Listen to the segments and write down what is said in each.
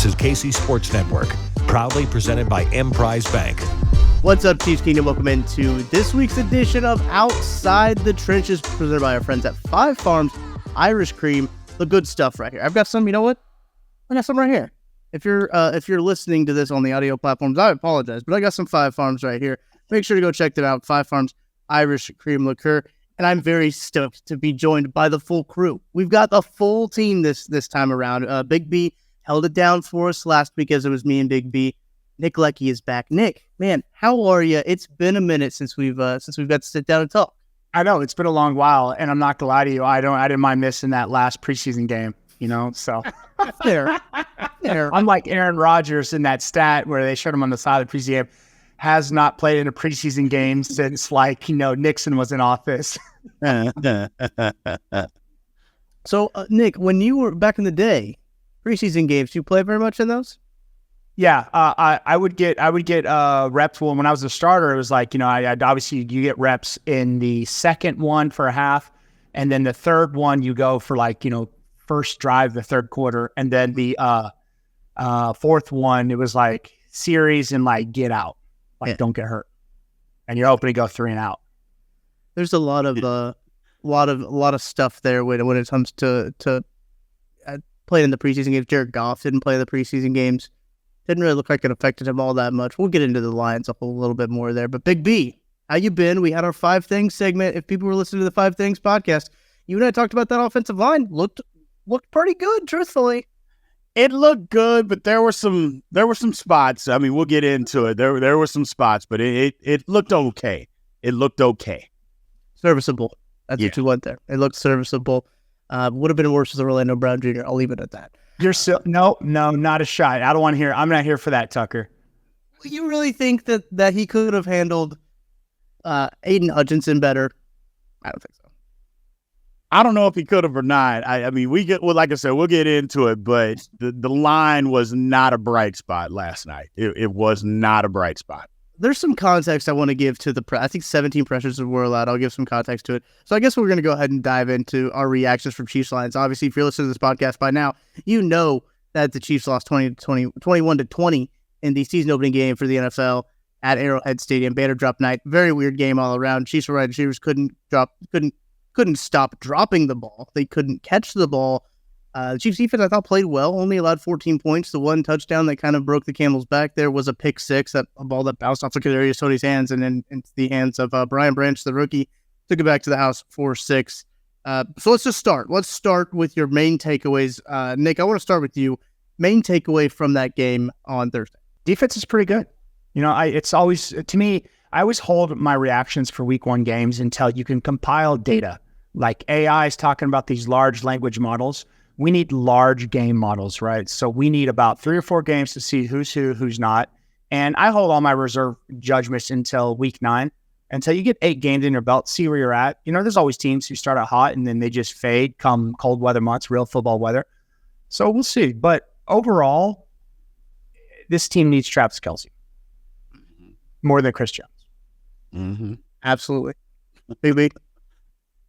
is KC Sports Network, proudly presented by Emprise Bank. What's up, Chiefs Kingdom? Welcome into this week's edition of Outside the Trenches, presented by our friends at Five Farms Irish Cream. The good stuff right here. I've got some, you know what? I got some right here. If you're listening to this on the audio platforms, I apologize, but I got some Five Farms right here. Make sure to go check them out. Five Farms Irish Cream Liqueur. And I'm very stoked to be joined by the full crew. We've got the full team this time around. Big B held it down for us last week as it was me and Big B. Nick Leckey is back. Nick, man, how are you? It's been a minute since we've got to sit down and talk. I know it's been a long while, and I'm not gonna lie to you. I didn't mind missing that last preseason game. You know, so there. I'm like Aaron Rodgers in that stat where they showed him on the side of the preseason game. Has not played in a preseason game since Nixon was in office. So, Nick, when you were back in the day, preseason games, you play very much in those? Yeah, I would get reps. Well, when I was a starter, it was I'd obviously you get reps in the second one for a half, and then the third one you go for first drive, the third quarter, and then the fourth one it was like series and get out, don't get hurt, and you're hoping to go 3 and out. There's a lot of stuff there when it comes to playing in the preseason games. Jared Goff didn't play the preseason games. Didn't really look like it affected him all that much. We'll get into the Lions a little bit more there. But Big B, how you been? We had our 5 Things segment. If people were listening to the 5 Things podcast, you and I talked about that offensive line. Looked pretty good, truthfully. It looked good, but there were some spots. I mean, we'll get into it. There were some spots, but it looked okay. It looked okay. Serviceable. That's what you want there. It looked serviceable. Would have been worse with Orlando Brown Jr. I'll leave it at that. You're still no, not a shot. I don't want to hear. I'm not here for that, Tucker. You really think that he could have handled Aiden Hutchinson better? I don't think so. I don't know if he could have or not. I mean, like I said, we'll get into it, but the line was not a bright spot last night. It was not a bright spot. There's some context I want to give to I think 17 pressures were allowed. I'll give some context to it. So I guess we're going to go ahead and dive into our reactions from Chiefs Lions. Obviously, if you're listening to this podcast by now, you know that the Chiefs lost 21-20 in the season opening game for the NFL at Arrowhead Stadium. Banner drop night. Very weird game all around. Chiefs wide receivers couldn't stop dropping the ball. They couldn't catch the ball. The Chiefs defense, I thought, played well, only allowed 14 points. The one touchdown that kind of broke the camel's back there was a pick six, a ball that bounced off of Kadarius Toney's hands and then into the hands of Brian Branch, the rookie. Took it back to the house 4-6. So let's just start. Let's start with your main takeaways. Nick, I want to start with you. Main takeaway from that game on Thursday. Defense is pretty good. It's always, to me, I always hold my reactions for week 1 games until you can compile data. Like AI is talking about these large language models. We need large game models, right? So we need about 3 or 4 games to see who's who, who's not. And I hold all my reserve judgments until week 9, until you get 8 games in your belt, see where you're at. There's always teams who start out hot and then they just fade come cold weather months, real football weather. So we'll see. But overall, this team needs Travis Kelce more than Chris Jones. Mm-hmm. Absolutely. Maybe.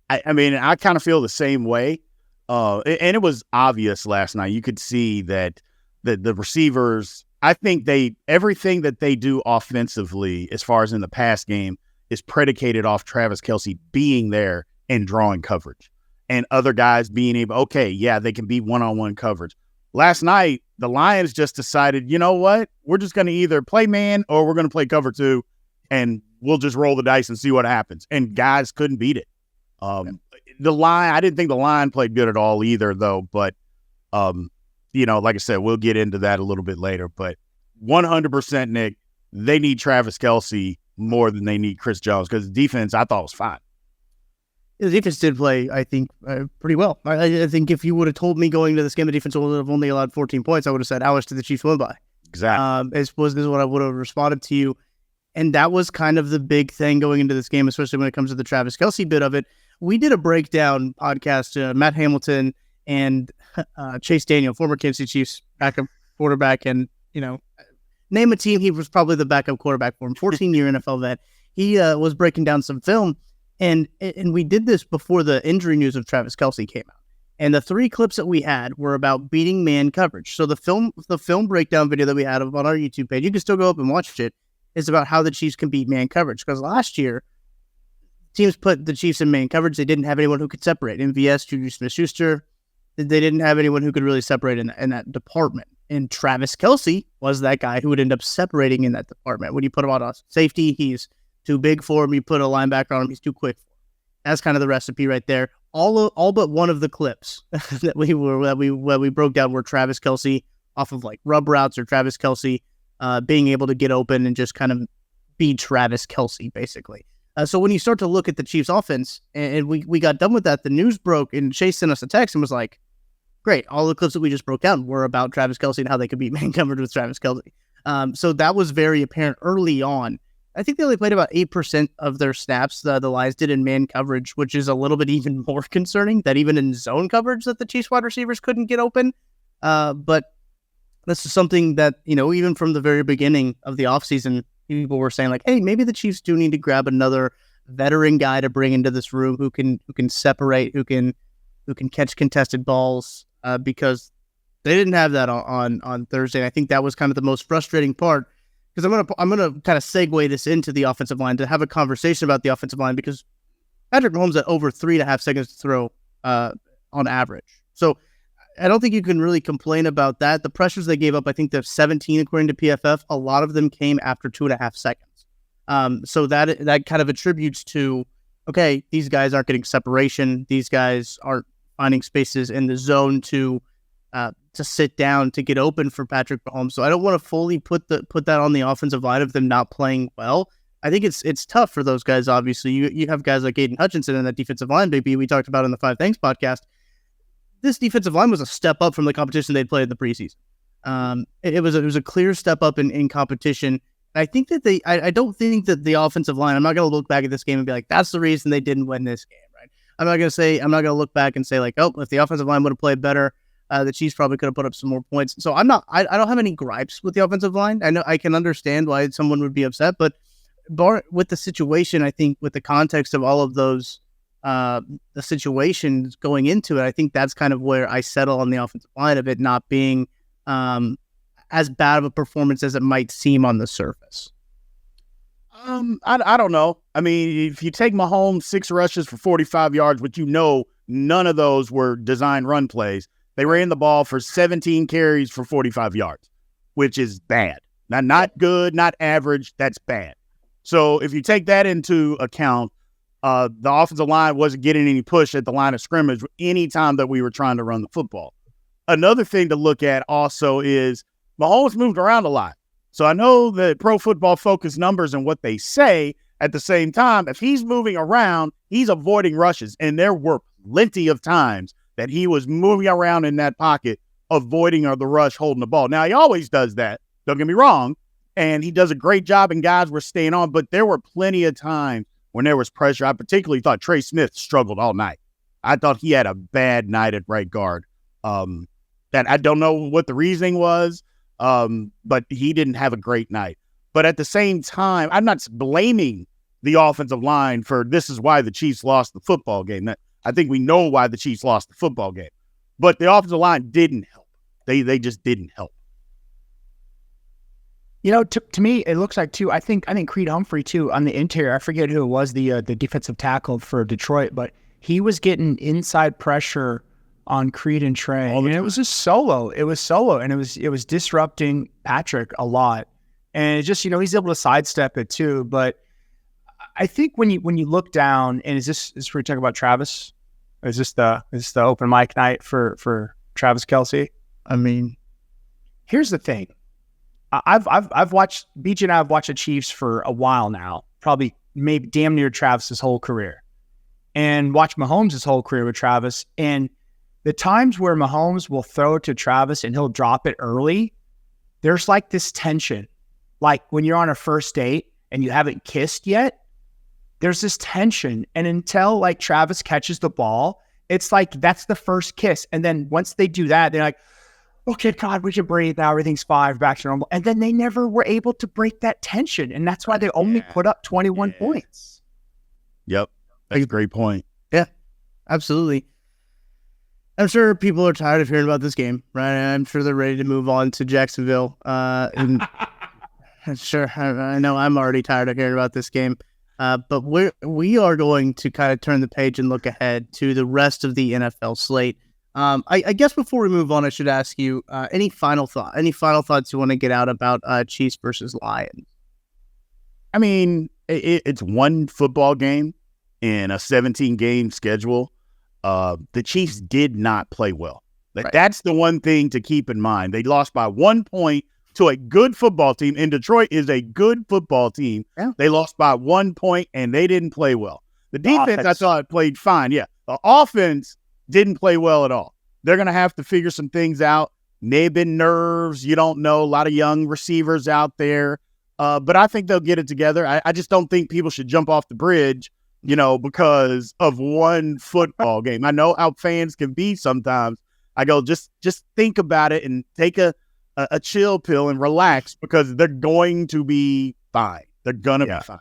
I mean, I kind of feel the same way. And it was obvious last night. You could see that the receivers, I think everything that they do offensively, as far as in the pass game, is predicated off Travis Kelce being there and drawing coverage. And other guys being able, they can be one-on-one coverage. Last night, the Lions just decided, you know what? We're just going to either play man or we're going to play cover 2, and we'll just roll the dice and see what happens. And guys couldn't beat it. The line, I didn't think the line played good at all either, though. But, like I said, we'll get into that a little bit later. But 100%, Nick, they need Travis Kelce more than they need Chris Jones because the defense, I thought, was fine. The defense did play, I think, pretty well. I think if you would have told me going to this game the defense would have only allowed 14 points, I would have said, how much did the Chiefs win by? Exactly. This is what I would have responded to you. And that was kind of the big thing going into this game, especially when it comes to the Travis Kelce bit of it. We did a breakdown podcast, Matt Hamilton and Chase Daniel, former Kansas City Chiefs backup quarterback. And, name a team, he was probably the backup quarterback for him, 14-year NFL vet. He was breaking down some film. And we did this before the injury news of Travis Kelce came out. And the 3 clips that we had were about beating man coverage. So the film breakdown video that we had on our YouTube page, you can still go up and watch it, is about how the Chiefs can beat man coverage. Because last year, teams put the Chiefs in man coverage. They didn't have anyone who could separate. MVS, Juju Smith-Schuster, they didn't have anyone who could really separate in that department. And Travis Kelce was that guy who would end up separating in that department. When you put him on a safety, he's too big for him. You put a linebacker on him, he's too quick for him. That's kind of the recipe right there. All but one of the clips that we broke down were Travis Kelce off of like rub routes, or Travis Kelce being able to get open and just kind of be Travis Kelce, basically. So when you start to look at the Chiefs offense, and we got done with that, the news broke, and Chase sent us a text and was like, great, all the clips that we just broke down were about Travis Kelce and how they could be man covered with Travis Kelce. So that was very apparent early on. I think they only played about 8% of their snaps, the Lions did, in man coverage, which is a little bit even more concerning, that even in zone coverage that the Chiefs wide receivers couldn't get open. But this is something that, even from the very beginning of the offseason, people were saying like, hey, maybe the Chiefs do need to grab another veteran guy to bring into this room who can separate, who can catch contested balls, because they didn't have that on Thursday. And I think that was kind of the most frustrating part. Because I'm gonna kind of segue this into the offensive line to have a conversation about the offensive line, because Patrick Mahomes had over 3.5 seconds to throw on average. So I don't think you can really complain about that. The pressures they gave up, I think they're 17 according to PFF. A lot of them came after 2.5 seconds. So that kind of attributes to, okay, these guys aren't getting separation. These guys aren't finding spaces in the zone to sit down to get open for Patrick Mahomes. So I don't want to fully put that on the offensive line of them not playing well. I think it's tough for those guys. Obviously, you have guys like Aiden Hutchinson in that defensive line, baby. We talked about in the 5 Things podcast. This defensive line was a step up from the competition they'd played in the preseason. It was a clear step up in competition. I think that I don't think that the offensive line, I'm not going to look back at this game and be like, that's the reason they didn't win this game, right? I'm not going to look back and say like, oh, if the offensive line would have played better, the Chiefs probably could have put up some more points. So I don't have any gripes with the offensive line. I know I can understand why someone would be upset, but with the situation, I think with the context of all of those, the situations going into it, I think that's kind of where I settle on the offensive line of it not being as bad of a performance as it might seem on the surface. I don't know. I mean, if you take Mahomes 6 rushes for 45 yards, which none of those were design run plays, they ran the ball for 17 carries for 45 yards, which is bad. Not good, not average. That's bad. So if you take that into account, the offensive line wasn't getting any push at the line of scrimmage any time that we were trying to run the football. Another thing to look at also is Mahomes moved around a lot. So I know that Pro Football Focus numbers and what they say. At the same time, if he's moving around, he's avoiding rushes. And there were plenty of times that he was moving around in that pocket, avoiding the rush, holding the ball. Now, he always does that. Don't get me wrong. And he does a great job, and guys were staying on. But there were plenty of times when there was pressure. I particularly thought Trey Smith struggled all night. I thought he had a bad night at right guard. That I don't know what the reasoning was, but he didn't have a great night. But at the same time, I'm not blaming the offensive line for this is why the Chiefs lost the football game. I think we know why the Chiefs lost the football game. But the offensive line didn't help. They just didn't help. To me, it looks like, too, I think Creed Humphrey, too, on the interior, I forget who it was, the defensive tackle for Detroit, but he was getting inside pressure on Creed and Trey. And it was just solo. It was solo, and it was disrupting Patrick a lot. And it just, he's able to sidestep it, too. But I think when you look down, and is this where we talk about Travis? Is this the open mic night for Travis Kelce? I mean, here's the thing. I've watched BJ and I have watched the Chiefs for a while now, probably maybe damn near Travis's whole career, and watched Mahomes' whole career with Travis. And the times where Mahomes will throw to Travis and he'll drop it early, there's like this tension, like when you're on a first date and you haven't kissed yet. There's this tension, and until like Travis catches the ball, it's like that's the first kiss. And then once they do that, they're like, okay, God, we can breathe now. Everything's fine, back to normal. And then they never were able to break that tension, and that's why they only put up 21 points. Yep, that's a great point. Yeah, absolutely. I'm sure people are tired of hearing about this game, right? I'm sure they're ready to move on to Jacksonville. And sure, I know I'm already tired of hearing about this game. But we are going to kind of turn the page and look ahead to the rest of the NFL slate. I guess before we move on, I should ask you any final thoughts you want to get out about Chiefs versus Lions? I mean, it's one football game in a 17-game schedule. The Chiefs did not play well. Right. That's the one thing to keep in mind. They lost by 1 point to a good football team, and Detroit is a good football team. Yeah. They lost by 1 point, and they didn't play well. The defense, I thought, played fine. Yeah, the offense didn't play well at all. They're going to have to figure some things out. May have been nerves. You don't know. A lot of young receivers out there. But I think they'll get it together. I just don't think people should jump off the bridge, because of one football game. I know how fans can be sometimes. I go, just think about it and take a chill pill and relax, because they're going to be fine. They're going to be fine.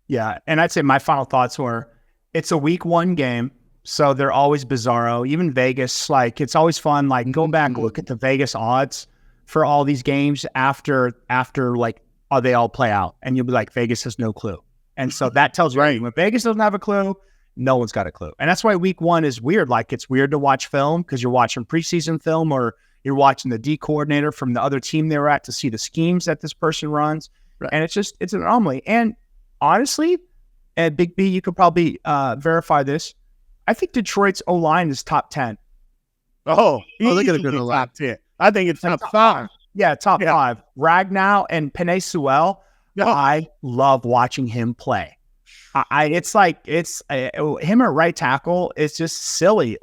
Yeah, and I'd say my final thoughts were, it's a week 1 game, so they're always bizarro. Even Vegas, it's always fun. Go back and look at the Vegas odds for all these games after they all play out, and you'll be like, Vegas has no clue. And so that tells you, when Vegas doesn't have a clue, no one's got a clue. And that's why week 1 is weird. It's weird to watch film because you're watching preseason film, or you're watching the D coordinator from the other team they were at to see the schemes that this person runs. Right. And it's an anomaly. And honestly, and Big B, you could probably verify this, I think Detroit's O-line is top 10. Oh, they're going to go to top 10. I think it's top 5. Yeah, top 5. Ragnow and Penei Sewell. Yeah. I love watching him play. It's him at right tackle. It's just silly.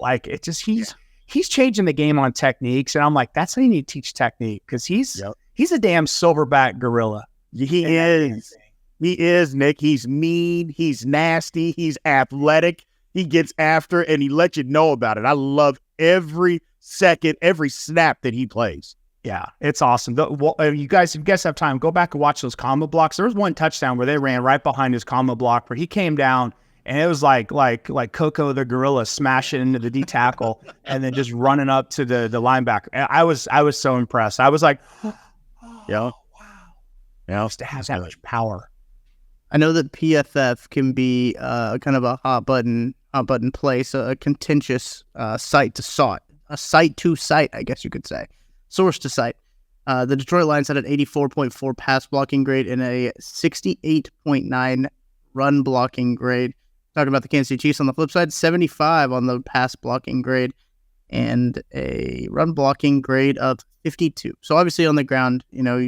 He's changing the game on techniques, and I'm like, that's how you need to teach technique, because he's a damn silverback gorilla. He is. He is, Nick. He's mean. He's nasty. He's athletic. He gets after it, and he lets you know about it. I love every second, every snap that he plays. Yeah, it's awesome. If you guys have time, go back and watch those combo blocks. There was one touchdown where they ran right behind his combo block where he came down, and it was like Coco the gorilla smashing into the D tackle and then just running up to the linebacker. I was so impressed. I was like, wow, just to have that much power. I know that PFF can be kind of a hot button place, a contentious site to site, I guess you could say. Source to site. The Detroit Lions had an 84.4 pass blocking grade and a 68.9 run blocking grade. Talking about the Kansas City Chiefs on the flip side, 75 on the pass blocking grade and a run blocking grade of 52. So obviously on the ground,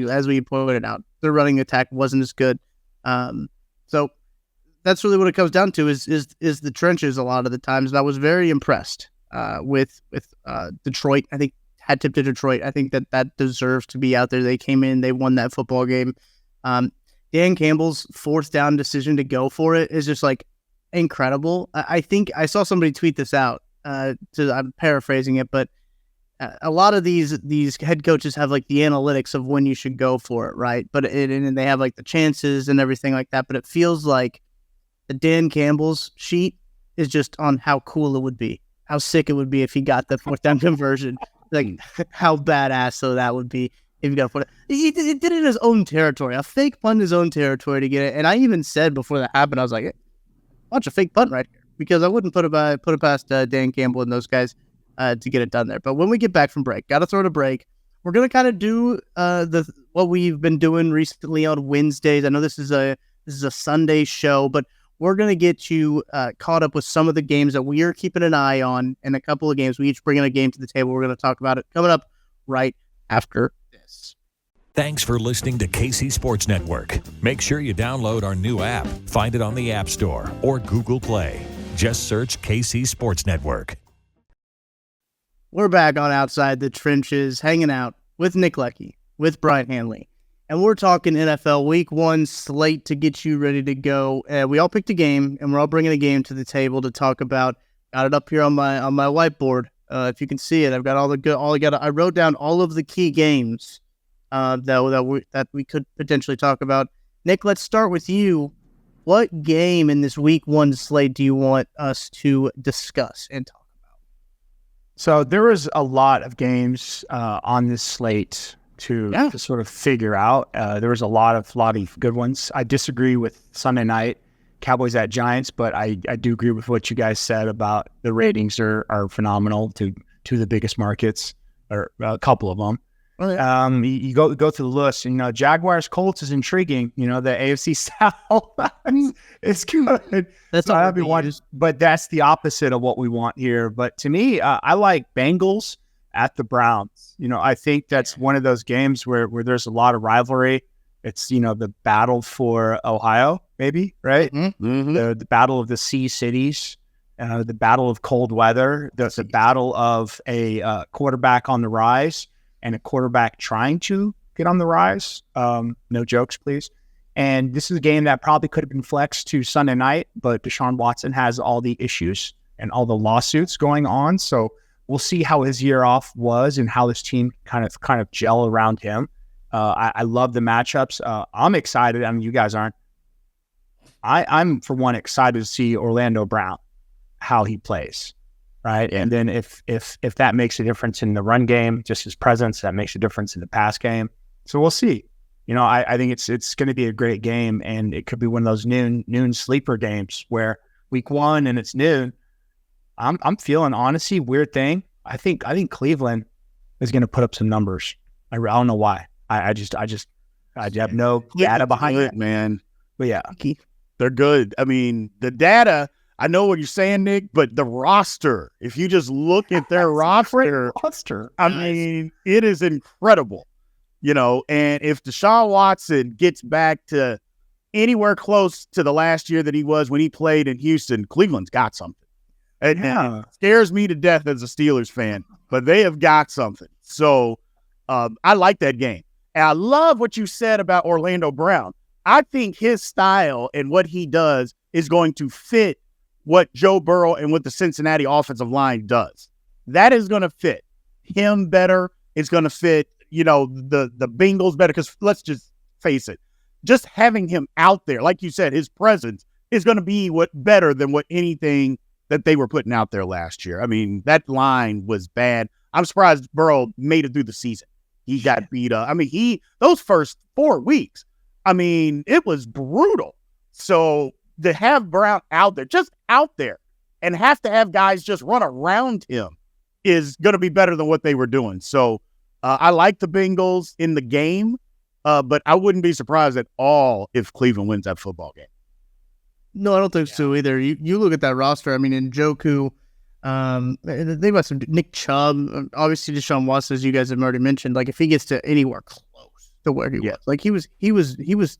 as we pointed out, their running attack wasn't as good. So that's really what it comes down to is the trenches a lot of the times. And I was very impressed with Detroit. I think had tipped to Detroit. I think that deserves to be out there. They came in, they won that football game. Dan Campbell's 4th down decision to go for it is just incredible. I think I saw somebody tweet this out. I'm paraphrasing it, but a lot of these head coaches have the analytics of when you should go for it, right? But and they have the chances and everything like that. But it feels like the Dan Campbell's sheet is just on how cool it would be, how sick it would be if he got the 4th down conversion. How badass though that would be if you got to put it. He did it in his own territory, a fake punt in his own territory to get it. And I even said before that happened, I was like, hey, watch a fake punt right here, because I wouldn't put it past Dan Campbell and those guys to get it done there. But when we get back from break, got to throw it a break. We're gonna kind of do what we've been doing recently on Wednesdays. I know this is a Sunday show, but we're going to get you caught up with some of the games that we are keeping an eye on, and a couple of games. We each bring in a game to the table. We're going to talk about it coming up right after this. Thanks for listening to KC Sports Network. Make sure you download our new app. Find it on the App Store or Google Play. Just search KC Sports Network. We're back on Outside the Trenches, hanging out with Nick Leckey, with Brien Hanley. And we're talking NFL Week 1 slate to get you ready to go. We all picked a game, and we're all bringing a game to the table to talk about. Got it up here on my whiteboard. If you can see it, I've got I wrote down all of the key games that we could potentially talk about. Nick, let's start with you. What game in this Week 1 slate do you want us to discuss and talk So there was a lot of games on this slate to sort of figure out. There was a lot of good ones. I disagree with Sunday night Cowboys at Giants, but I do agree with what you guys said about the ratings are phenomenal to the biggest markets, or a couple of them. Oh, yeah. You go through the list, and, Jaguars Colts is intriguing. The AFC South is good. That's not what we want, but that's the opposite of what we want here. But to me, I like Bengals at the Browns. I think that's one of those games where there's a lot of rivalry. It's the battle for Ohio, maybe, right? Mm-hmm. The battle of the sea cities, the battle of cold weather, the battle of a quarterback on the rise. And a quarterback trying to get on the rise. No jokes, please. And this is a game that probably could have been flexed to Sunday night, but Deshaun Watson has all the issues and all the lawsuits going on. So we'll see how his year off was and how this team kind of gel around him. I love the matchups. I'm excited. I mean, you guys aren't. I'm for one excited to see Orlando Brown, how he plays. Right. And then if that makes a difference in the run game, just his presence, that makes a difference in the pass game. So we'll see. I think it's going to be a great game, and it could be one of those noon sleeper games where week one and it's noon. I'm feeling, honestly, weird thing. I think Cleveland is going to put up some numbers. I don't know why. I have no data behind it, man. But yeah, they're good. I mean, the data. I know what you're saying, Nick, but the roster, if you just look at their roster, I mean, it is incredible, and if Deshaun Watson gets back to anywhere close to the last year that he was when he played in Houston, Cleveland's got something. And it scares me to death as a Steelers fan, but they have got something. So I like that game. And I love what you said about Orlando Brown. I think his style and what he does is going to fit what Joe Burrow and what the Cincinnati offensive line does. That is going to fit him better. It's going to fit, the Bengals better, because let's just face it, just having him out there, like you said, his presence is going to be better than what anything that they were putting out there last year. I mean, that line was bad. I'm surprised Burrow made it through the season. He got beat up. I mean, those first 4 weeks, I mean, it was brutal. So to have Brown just out there, and have to have guys just run around him is going to be better than what they were doing. So I like the Bengals in the game, but I wouldn't be surprised at all if Cleveland wins that football game. No, I don't think so either. You look at that roster. I mean, Njoku, they must have Nick Chubb, obviously Deshaun Watson, as you guys have already mentioned. Like, if he gets to anywhere close to where he was, like he was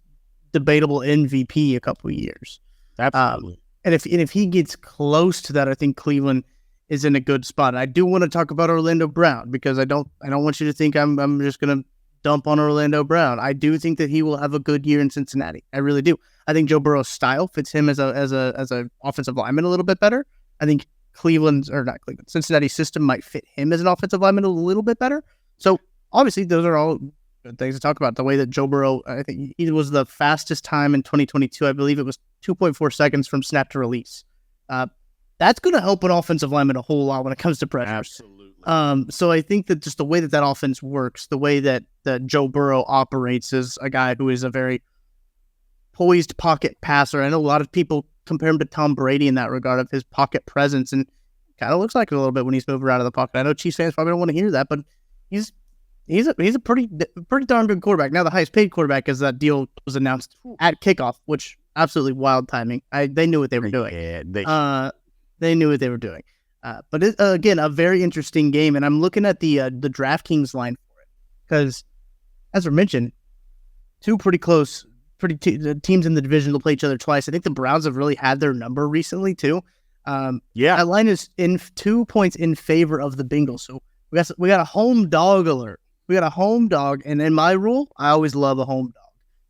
debatable MVP a couple of years. Absolutely. And if he gets close to that, I think Cleveland is in a good spot. And I do want to talk about Orlando Brown, because I don't want you to think I'm just going to dump on Orlando Brown. I do think that he will have a good year in Cincinnati. I really do. I think Joe Burrow's style fits him as a offensive lineman a little bit better. I think Cincinnati's system might fit him as an offensive lineman a little bit better. So obviously those are all good things to talk about. The way that Joe Burrow, I think he was the fastest time in 2022. I believe it was 2.4 seconds from snap to release. That's going to help an offensive lineman a whole lot when it comes to pressure. Absolutely. So I think that just the way that offense works, the way that Joe Burrow operates as a guy who is a very poised pocket passer. I know a lot of people compare him to Tom Brady in that regard of his pocket presence, and kind of looks like it a little bit when he's moving around in the pocket. I know Chiefs fans probably don't want to hear that, but he's a pretty darn good quarterback. Now the highest paid quarterback, as that deal was announced at kickoff, which absolutely wild timing. They knew what they were doing. Yeah, they knew what they were doing. But again, a very interesting game, and I'm looking at the DraftKings line for it, because as we mentioned, two pretty close teams in the division will play each other twice. I think the Browns have really had their number recently too. That line is in 2 points in favor of the Bengals. So we got a home dog alert. We got a home dog, and in my rule, I always love a home dog.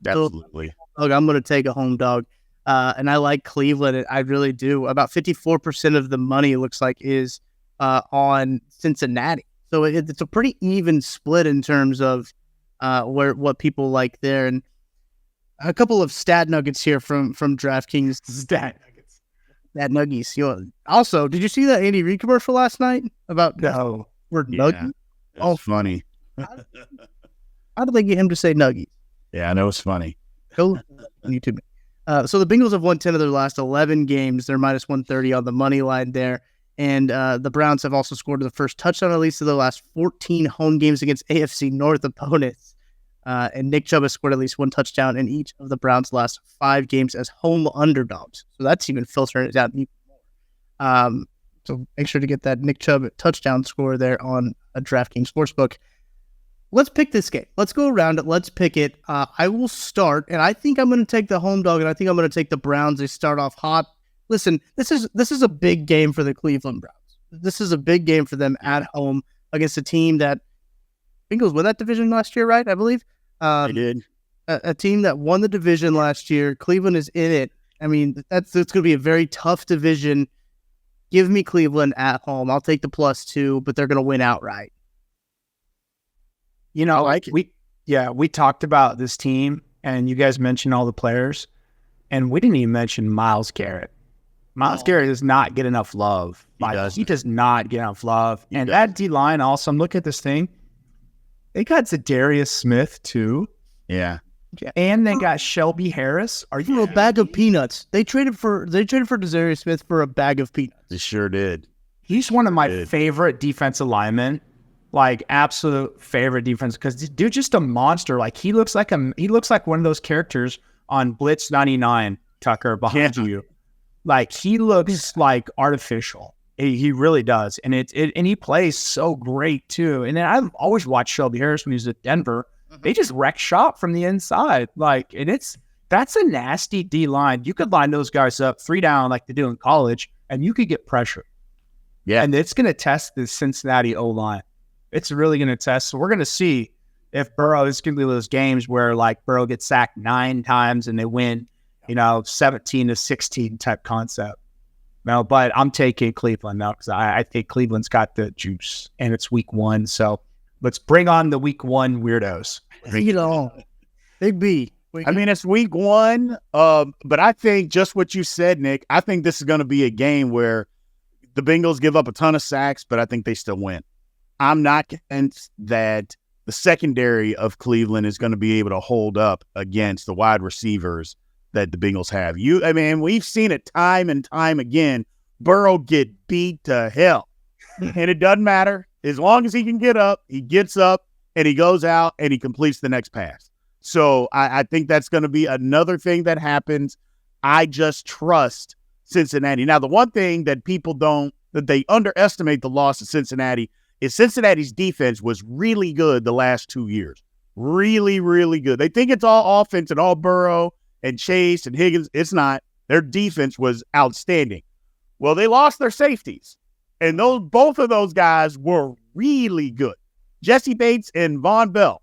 Absolutely. So, I'm going to take a home dog, and I like Cleveland. I really do. About 54% of the money, it looks like, is on Cincinnati. So it's a pretty even split in terms of what people like there. And a couple of stat nuggets here from DraftKings. Stat nuggets. That Nuggies. Also, did you see that Andy Reid commercial last night about word Nuggies? That's funny. How did they get him to say Nuggies? Yeah, I know it's funny. Go on YouTube. So the Bengals have won 10 of their last 11 games. They're minus 130 on the money line there. And the Browns have also scored the first touchdown at least of their last 14 home games against AFC North opponents. And Nick Chubb has scored at least one touchdown in each of the Browns' last 5 games as home underdogs. So that's even filtering it out even more. So make sure to get that Nick Chubb touchdown score there on a DraftKings Sportsbook. Let's pick this game. Let's go around it. Let's pick it. I will start, and I think I'm going to take the home dog, and I think I'm going to take the Browns. They start off hot. Listen, this is a big game for the Cleveland Browns. This is a big game for them at home against a team that Bengals won that division last year, right? I believe. They did. A team that won the division last year. Cleveland is in it. I mean, it's going to be a very tough division. Give me Cleveland at home. I'll take the +2, but they're going to win outright. You know, we talked about this team, and you guys mentioned all the players, and we didn't even mention Myles Garrett. Myles Garrett does not get enough love. He does not get enough love. And that D-line also, I'm looking at this thing. They got Zadarius Smith, too. Yeah. And they got Shelby Harris. Are you a bag of peanuts? They traded for Zadarius Smith for a bag of peanuts. They sure did. He's one of my favorite defensive linemen. Like absolute favorite defense because this dude's just a monster. Like he looks like one of those characters on Blitz 99, Tucker, behind you. Like he looks like artificial. He really does, and and he plays so great too. And then I've always watched Shelby Harris when he was at Denver. They just wreck shop from the inside. Like, and that's a nasty D line. You could line those guys up 3 down like they do in college, and you could get pressure. Yeah, and it's going to test the Cincinnati O line. It's really going to test. So we're going to see if Burrow is going to be those games where like Burrow gets sacked 9 times and they win, 17-16 type concept. No, but I'm taking Cleveland now because I think Cleveland's got the juice and it's week 1. So let's bring on the week 1 weirdos. Big B. I mean, it's week 1, but I think just what you said, Nick, I think this is going to be a game where the Bengals give up a ton of sacks, but I think they still win. I'm not convinced that the secondary of Cleveland is going to be able to hold up against the wide receivers that the Bengals have. We've seen it time and time again. Burrow get beat to hell. And it doesn't matter. As long as he can get up, he gets up and he goes out and he completes the next pass. So I think that's going to be another thing that happens. I just trust Cincinnati. Now, the one thing that they underestimate the loss of Cincinnati is Cincinnati's defense was really good the last 2 years. Really, really good. They think it's all offense and all Burrow and Chase and Higgins. It's not. Their defense was outstanding. Well, they lost their safeties, and both of those guys were really good. Jesse Bates and Von Bell,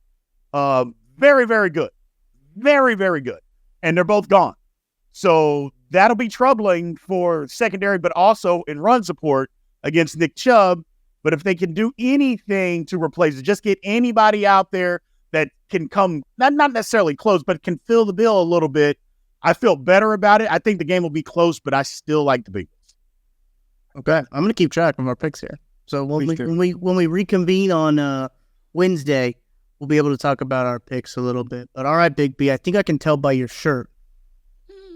very, very good. Very, very good. And they're both gone. So that'll be troubling for secondary, but also in run support against Nick Chubb. But if they can do anything to replace it, just get anybody out there that can come, not necessarily close, but can fill the bill a little bit, I feel better about it. I think the game will be close, but I still like the Bengals. Okay, I'm going to keep track of our picks here. So when we reconvene on Wednesday, we'll be able to talk about our picks a little bit. But all right, Big B, I think I can tell by your shirt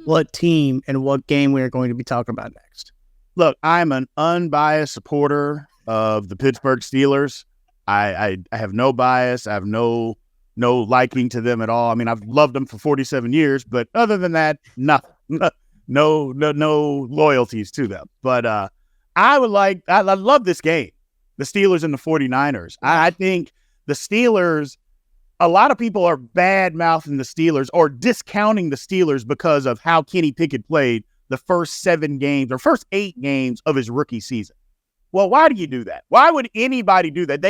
what team and what game we are going to be talking about next. Look, I'm an unbiased supporter of the Pittsburgh Steelers. I have no bias. I have no liking to them at all. I mean, I've loved them for 47 years, but other than that, nothing. No loyalties to them. But I love this game, the Steelers and the 49ers. I think the Steelers, a lot of people are bad-mouthing the Steelers or discounting the Steelers because of how Kenny Pickett played the first 7 games or first 8 games of his rookie season. Well, why do you do that? Why would anybody do that?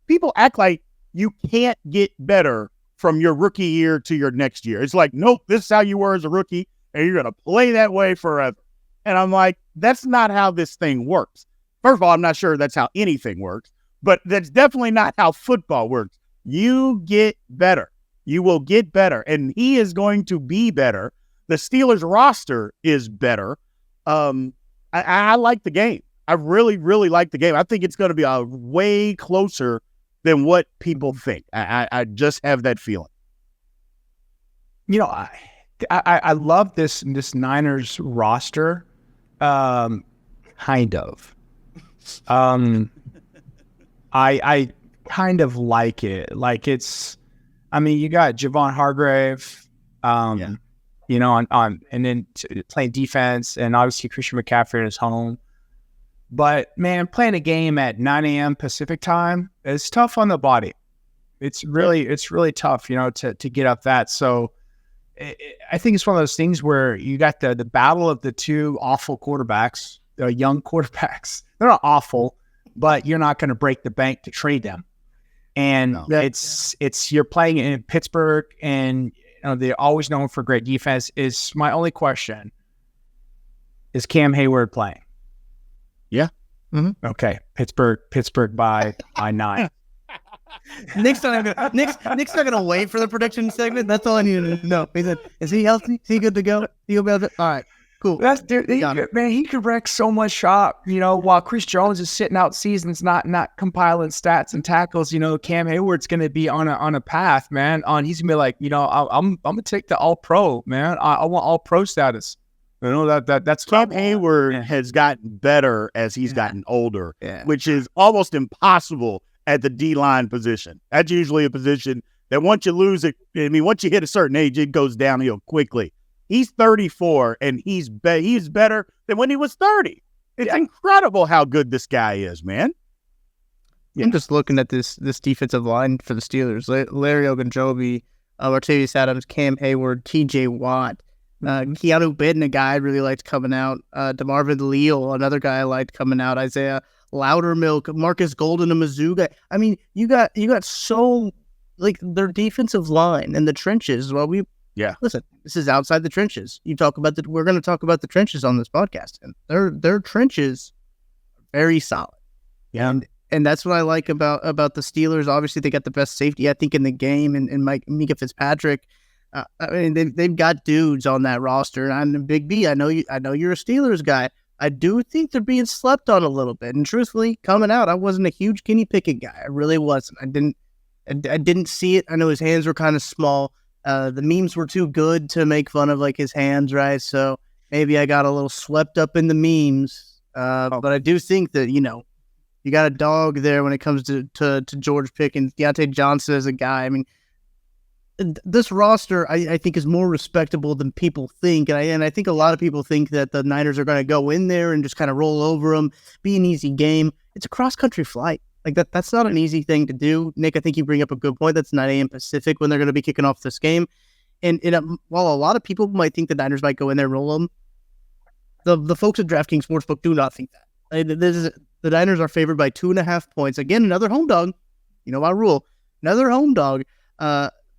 People act like you can't get better from your rookie year to your next year. It's like, nope, this is how you were as a rookie, and you're going to play that way forever. And I'm like, that's not how this thing works. First of all, I'm not sure that's how anything works, but that's definitely not how football works. You get better. You will get better, and he is going to be better. The Steelers roster is better. I like the game. I really, really like the game. I think it's going to be a way closer than what people think. I just have that feeling. You know, I love this Niners roster. Kind of. I kind of like it. Like it's, I mean, you got Javon Hargrave, you know, on and then playing defense, and obviously Christian McCaffrey at his home. But man, playing a game at 9 a.m. Pacific time is tough on the body. It's really tough, you know, to get up that. So I think it's one of those things where you got the battle of the two awful quarterbacks, young quarterbacks. They're not awful, but you're not going to break the bank to trade them. And it's you're playing in Pittsburgh, and you know, they're always known for great defense. Is my only question: is Cam Hayward playing? Yeah. Mm-hmm. Okay. Pittsburgh by 9. Nick's not gonna wait for the prediction segment. That's all I need to know. He said, "Is he healthy? Is he good to go? He'll be able to." All right, cool. That's man. He could wreck so much shop, you know. While Chris Jones is sitting out seasons, not compiling stats and tackles. You know, Cam Hayward's gonna be on a path, man. He's gonna be like, you know, I'm gonna take the All Pro, man. I want All Pro status. You know that's Cam Hayward has gotten better as he's gotten older, which is almost impossible at the D-line position. That's usually a position that once you lose it, I mean, once you hit a certain age, it goes downhill quickly. He's 34, and he's better than when he was 30. It's incredible how good this guy is, man. I'm just looking at this defensive line for the Steelers. Larry Ogunjobi, Martavius Adams, Cam Hayward, T.J. Watt, Keanu Bitten, a guy I really liked coming out, DeMarvin Leal, another guy I liked coming out, Isaiah Loudermilk, Marcus Golden, a Mizzou guy. I mean, you got so, like, their defensive line and the trenches. Well, listen, this is outside the trenches. We're going to talk about the trenches on this podcast, and their trenches are very solid. Yeah. And that's what I like about the Steelers. Obviously, they got the best safety, I think, in the game, and Micah Fitzpatrick. I mean, they've got dudes on that roster. And I'm Big B. I know you're a Steelers guy. I do think they're being slept on a little bit. And truthfully, coming out, I wasn't a huge Kenny Pickett guy. I really wasn't. I didn't see it. I know his hands were kind of small. The memes were too good to make fun of, like, his hands, right? So maybe I got a little swept up in the memes. But I do think that, you know, you got a dog there when it comes to George Pickens. Deontay Johnson as a guy. I mean, this roster, I think, is more respectable than people think. And I think a lot of people think that the Niners are going to go in there and just kind of roll over them, be an easy game. It's a cross-country flight. Like, that's not an easy thing to do. Nick, I think you bring up a good point. That's 9 a.m. Pacific when they're going to be kicking off this game. And while a lot of people might think the Niners might go in there and roll them, the folks at DraftKings Sportsbook do not think that. The Niners are favored by 2.5 points. Again, another home dog. You know my rule. Another home dog.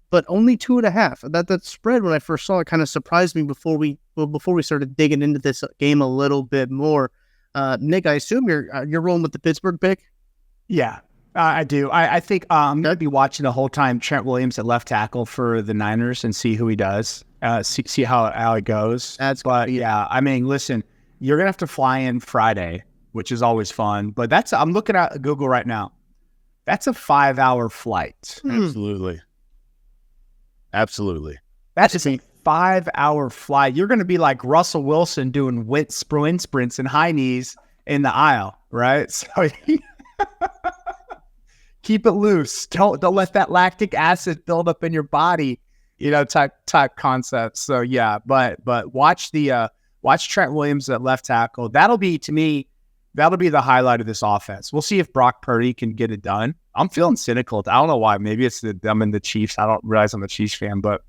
But only 2.5. That spread, when I first saw it, kind of surprised me before we started digging into this game a little bit more. Nick, I assume you're rolling with the Pittsburgh pick. Yeah, I do. I think I'm going to be watching the whole time Trent Williams at left tackle for the Niners and see who he does. See how it goes. Yeah, I mean, listen, you're gonna have to fly in Friday, which is always fun. But I'm looking at Google right now. That's a 5-hour flight. Absolutely. That is a 5-hour flight. You're going to be like Russell Wilson doing wind sprints and high knees in the aisle, right? So keep it loose. Don't let that lactic acid build up in your body, you know, type concept. So yeah, but watch Trent Williams at left tackle. That'll be the highlight of this offense. We'll see if Brock Purdy can get it done. I'm feeling cynical. I don't know why. Maybe it's I'm in the Chiefs. I don't realize I'm a Chiefs fan, but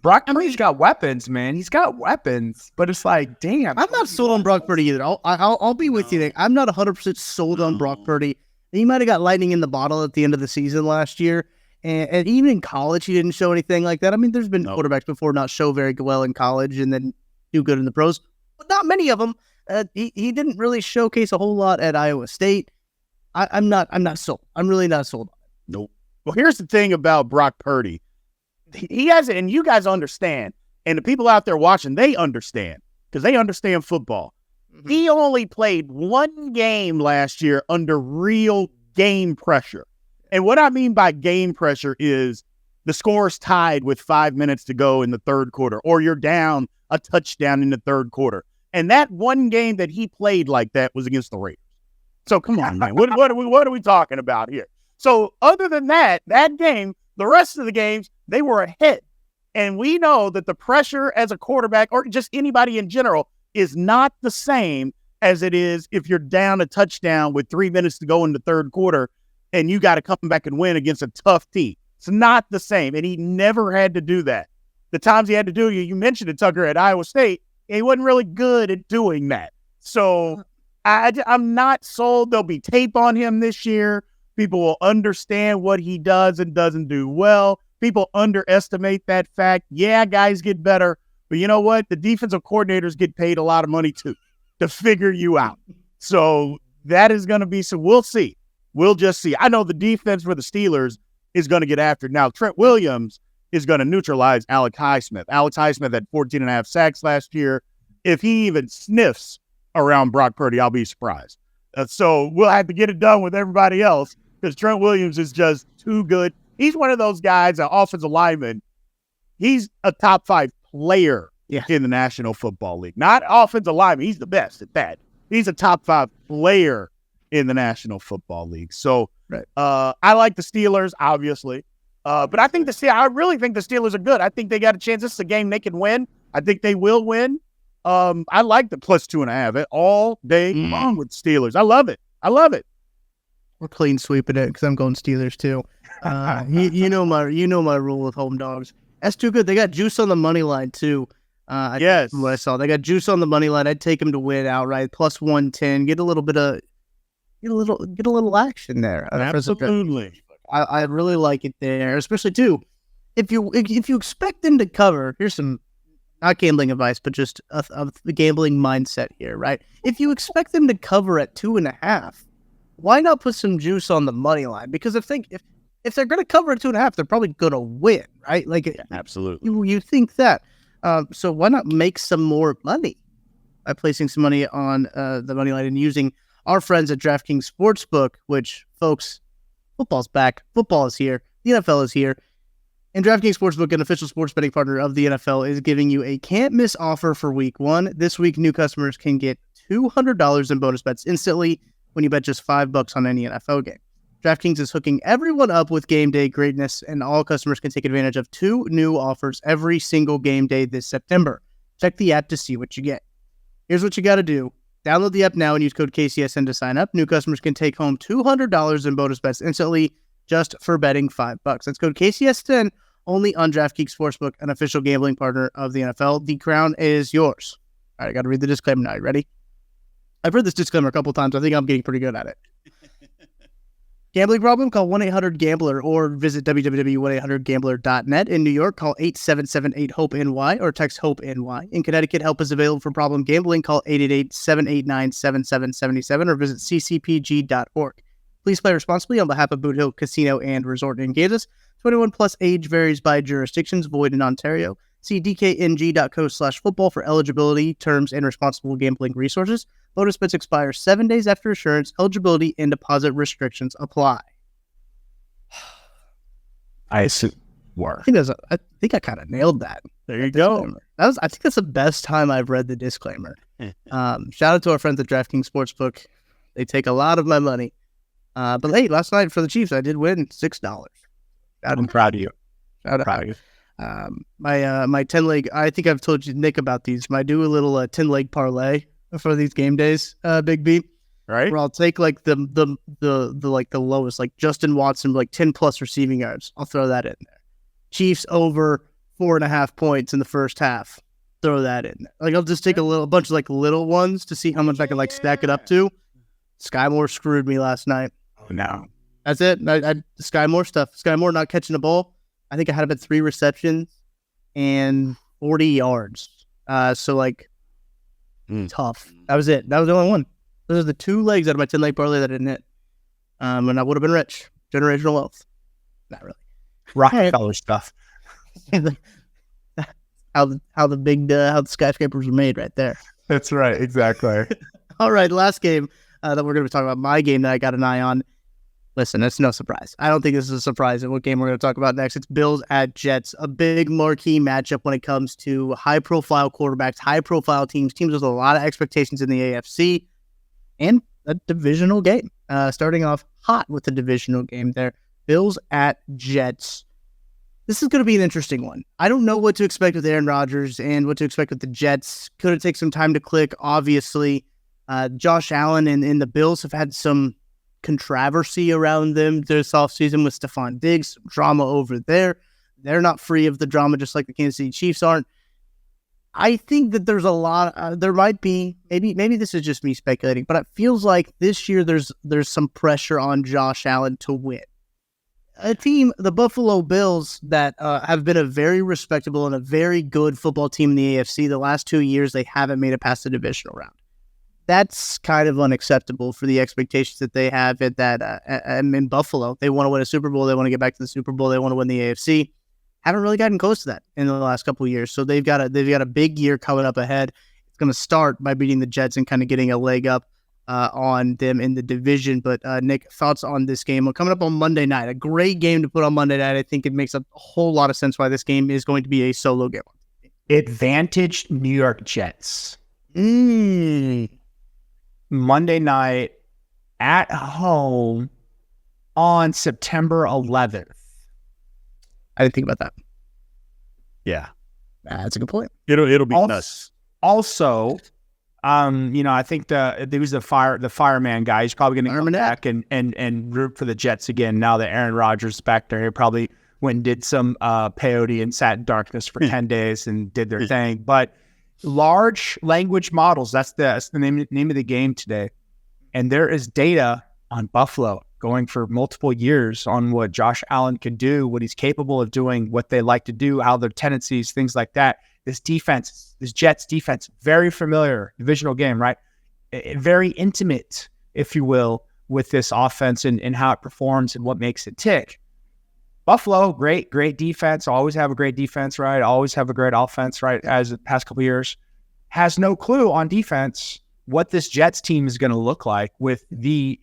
Brock Purdy's got weapons, man. He's got weapons, but it's like, damn. I'm not sold on Brock Purdy either. I'll be with you, Nick. I'm not 100% sold on Brock Purdy. He might have got lightning in the bottle at the end of the season last year, and even in college, he didn't show anything like that. I mean, there's been quarterbacks before not show very well in college and then do good in the pros, but not many of them. He didn't really showcase a whole lot at Iowa State. I'm not sold. I'm really not sold on it. Nope. Well, here's the thing about Brock Purdy. He has it, and you guys understand, and the people out there watching, they understand. because they understand football. He only played one game last year under real game pressure. And what I mean by game pressure is the score's tied with 5 minutes to go in the third quarter, or you're down a touchdown in the third quarter. And that one game that he played like that was against the Raiders. So come on, man. What are we talking about here? So other than that game, the rest of the games, they were ahead. And we know that the pressure as a quarterback, or just anybody in general, is not the same as it is if you're down a touchdown with 3 minutes to go in the third quarter and you got to come back and win against a tough team. It's not the same. And he never had to do that. The times he had to do it, you mentioned it, Tucker, at Iowa State, he wasn't really good at doing that. So I'm not sold. There'll be tape on him this year. People will understand what he does and doesn't do well. People underestimate that fact. Yeah, guys get better. But you know what? The defensive coordinators get paid a lot of money too to figure you out. So that is going to be some. We'll see. We'll just see. I know the defense for the Steelers is going to get after it. Now, Trent Williams is going to neutralize Alex Highsmith. Alex Highsmith had 14.5 sacks last year. If he even sniffs around Brock Purdy, I'll be surprised. So we'll have to get it done with everybody else because Trent Williams is just too good. He's one of those guys, an offensive lineman. He's a top 5 player in the National Football League. Not offensive lineman. He's the best at that. He's a top 5 player in the National Football League. So I like the Steelers, obviously. But I really think the Steelers are good. I think they got a chance. This is a game they can win. I think they will win. I like the plus 2.5 all day long with Steelers. I love it. We're clean sweeping it because I'm going Steelers too. You know my rule with home dogs. That's too good. They got juice on the money line too. Yes, what I saw. They got juice on the money line. I'd take them to win outright. Plus 110. Get a little action there. Absolutely. I really like it there, especially too. If you expect them to cover, here's some not gambling advice, but just the gambling mindset here, right? If you expect them to cover at 2.5, why not put some juice on the money line? Because if they're going to cover at 2.5, they're probably going to win, right? Absolutely. You think that. So why not make some more money by placing some money on the money line and using our friends at DraftKings Sportsbook, which, folks, football's back. Football is here. The NFL is here. And DraftKings Sportsbook, an official sports betting partner of the NFL, is giving you a can't-miss offer for Week 1. This week, new customers can get $200 in bonus bets instantly when you bet just $5 on any NFL game. DraftKings is hooking everyone up with game day greatness, and all customers can take advantage of 2 new offers every single game day this September. Check the app to see what you get. Here's what you got to do. Download the app now and use code KCSN to sign up. New customers can take home $200 in bonus bets instantly just for betting $5. That's code KCSN only on DraftKings Sportsbook, an official gambling partner of the NFL. The crown is yours. All right, I got to read the disclaimer now. You ready? I've read this disclaimer a couple times. I think I'm getting pretty good at it. Gambling problem? Call 1-800-GAMBLER or visit www.1800gambler.net. In New York, call 877-8-HOPE-NY or text HOPE-NY. In Connecticut, help is available for problem gambling. Call 888-789-7777 or visit ccpg.org. Please play responsibly on behalf of Boot Hill Casino and Resort in Kansas. 21 plus age varies by jurisdictions. Void in Ontario. See dkng.co/football for eligibility, terms, and responsible gambling resources. Bonus bets expire 7 days after issuance. Eligibility and deposit restrictions apply. I think I kind of nailed that. There you go. I think that's the best time I've read the disclaimer. Shout out to our friends at DraftKings Sportsbook. They take a lot of my money. But hey, last night for the Chiefs, I did win $6. I'm proud of you. Proud of you. My 10-leg, I think I've told you, Nick, about these. I do a little 10-leg parlay for these game days, Big B. Right. Where I'll take like the lowest, like Justin Watson, like 10 plus receiving yards. I'll throw that in there. Chiefs over 4.5 points in the first half. Throw that in there. Like I'll just take a bunch of like little ones to see how much I can like stack it up to. Sky Moore screwed me last night. Oh no. That's it. Sky Moore stuff. Sky Moore not catching a ball. I think I had about 3 receptions and 40 yards. So like tough. That was it. That was the only one. Those are the 2 legs out of my 10-leg parlay that I didn't hit. And I would have been rich. Generational wealth. Not really. Rockefeller stuff. how the skyscrapers were made right there. That's right, exactly. All right, last game that we're going to be talking about, my game that I got an eye on. Listen, it's no surprise. I don't think this is a surprise in what game we're going to talk about next. It's Bills at Jets, a big marquee matchup when it comes to high-profile quarterbacks, high-profile teams with a lot of expectations in the AFC, and a divisional game. Starting off hot with the divisional game there. Bills at Jets. This is going to be an interesting one. I don't know what to expect with Aaron Rodgers and what to expect with the Jets. Could it take some time to click? Obviously, Josh Allen and the Bills have had some controversy around them this offseason with Stephon Diggs, drama over there. They're not free of the drama, just like the Kansas City Chiefs aren't. I think that there's a lot. There might be maybe this is just me speculating, but it feels like this year there's some pressure on Josh Allen to win. A team, the Buffalo Bills, that have been a very respectable and a very good football team in the AFC. The last 2 years, they haven't made it past the divisional round. That's kind of unacceptable for the expectations that they have at that in Buffalo. They want to win a Super Bowl. They want to get back to the Super Bowl. They want to win the AFC. Haven't really gotten close to that in the last couple of years. So they've got a big year coming up ahead. It's going to start by beating the Jets and kind of getting a leg up on them in the division. But Nick, thoughts on this game? Coming up on Monday night, a great game to put on Monday night. I think it makes a whole lot of sense why this game is going to be a solo game. Advantage New York Jets. Monday night at home on September 11th. I didn't think about that. Yeah, that's a good point. It'll be nuts. Also, I think the fireman guy. He's probably going to come back and root for the Jets again. Now that Aaron Rodgers is back there, he probably went and did some peyote and sat in darkness for 10 days and did their thing. But large language models, that's the name of the game today. And there is data on Buffalo going for multiple years on what Josh Allen can do, what he's capable of doing, what they like to do, how their tendencies, things like that. This Jets defense, very familiar divisional game, right? Very intimate, if you will, with this offense and how it performs and what makes it tick. Buffalo, great defense. Always have a great defense, right? Always have a great offense, right? As the past couple of years, has no clue on defense what this Jets team is going to look like with the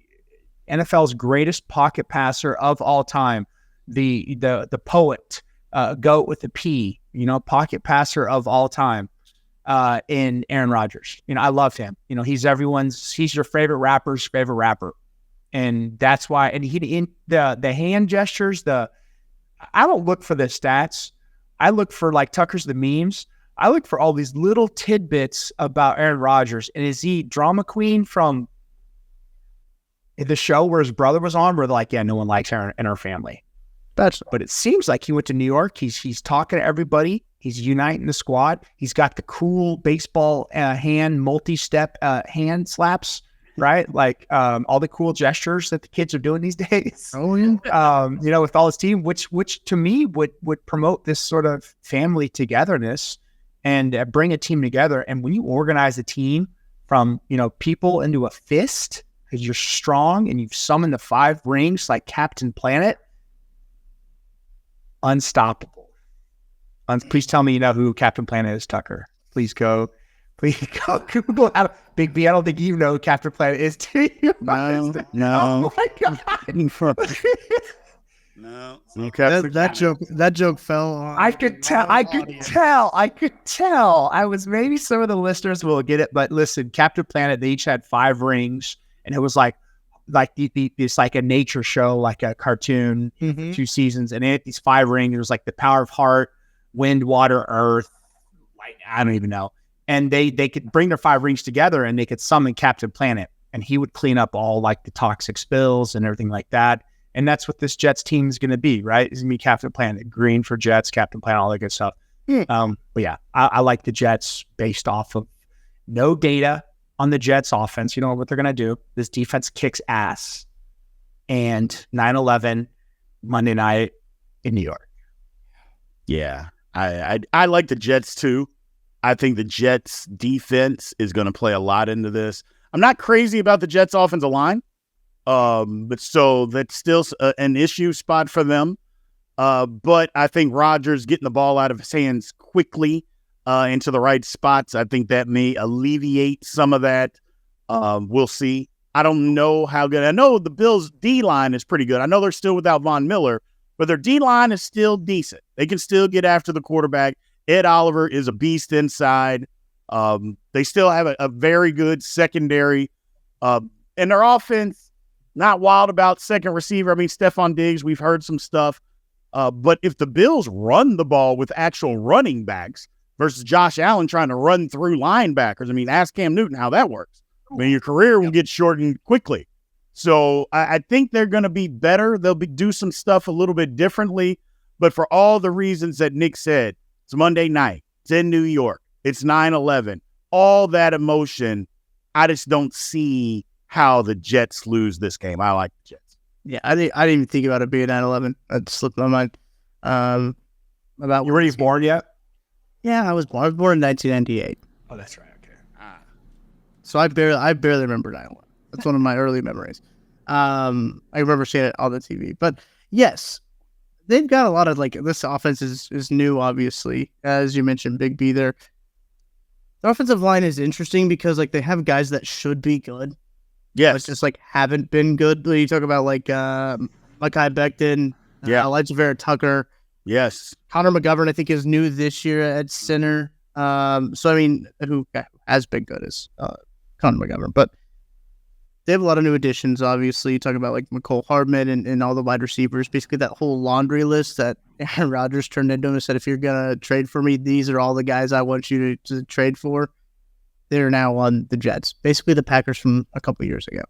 NFL's greatest pocket passer of all time, the poet, GOAT with a P, pocket passer of all time, in Aaron Rodgers. I love him. He's your favorite rapper's favorite rapper. And that's why, and the hand gestures, I don't look for the stats. I look for, like Tucker's the memes. I look for all these little tidbits about Aaron Rodgers. And is he drama queen from the show where his brother was on, where they're like, yeah, no one likes Aaron in our family. But it seems like he went to New York. He's talking to everybody. He's uniting the squad. He's got the cool baseball hand multi-step hand slaps, right? Like all the cool gestures that the kids are doing these days. Oh yeah. With all his team, which to me would promote this sort of family togetherness and bring a team together. And when you organize a team from people into a fist, because you're strong and you've summoned the 5 rings like Captain Planet, unstoppable. Please tell me you know who Captain Planet is, Tucker. Please go Google. Big B, I don't think you know who Captain Planet is, do you? No. Oh my God. No. That joke fell on. I could tell. I was, maybe some of the listeners will get it, but listen, Captain Planet, they each had 5 rings, and it was like it's like a nature show, like a cartoon, 2 seasons, and these 5 rings. It was like the power of heart, wind, water, earth, light. I don't even know. And they could bring their 5 rings together, and they could summon Captain Planet, and he would clean up all like the toxic spills and everything like that. And that's what this Jets team is going to be, right? It's going to be Captain Planet, green for Jets, Captain Planet, all that good stuff. But yeah, I like the Jets based off of no data on the Jets offense. You know what they're going to do? This defense kicks ass. And 9/11, Monday night in New York. Yeah, I like the Jets too. I think the Jets defense is going to play a lot into this. I'm not crazy about the Jets offensive line. But so that's still an issue spot for them. But I think Rodgers getting the ball out of his hands quickly into the right spots. I think that may alleviate some of that. We'll see. I don't know how good. I know the Bills' D-line is pretty good. I know they're still without Von Miller, but their D-line is still decent. They can still get after the quarterback. Ed Oliver is a beast inside. They still have a very good secondary. And their offense, not wild about second receiver. I mean, Stephon Diggs, we've heard some stuff. But if the Bills run the ball with actual running backs versus Josh Allen trying to run through linebackers, I mean, ask Cam Newton how that works. I mean, your career will get shortened quickly. So I think they're going to be better. They'll do some stuff a little bit differently. But for all the reasons that Nick said, it's Monday night. It's in New York. It's 9/11. All that emotion, I just don't see how the Jets lose this game. I like the Jets. Yeah, I didn't even think about it being 9/11. That slipped my mind. About You ready born yet? Yeah, I was born in 1998. Oh, that's right. Okay. So I barely remember 9/11. That's one of my early memories. I remember seeing it on the TV. But yes, they've got a lot of this offense is new, obviously. As you mentioned, Big B there. The offensive line is interesting because they have guys that should be good. Yes. But just haven't been good. You talk about Mekhi Becton, Elijah Vera Tucker. Yes. Connor McGovern, I think, is new this year at center. So I mean, who has been good is Connor McGovern, but they have a lot of new additions. Obviously, you talk about McCole Hardman and all the wide receivers. Basically, that whole laundry list that Aaron Rodgers turned into and said, "If you're gonna trade for me, these are all the guys I want you to trade for." They're now on the Jets, basically the Packers from a couple years ago,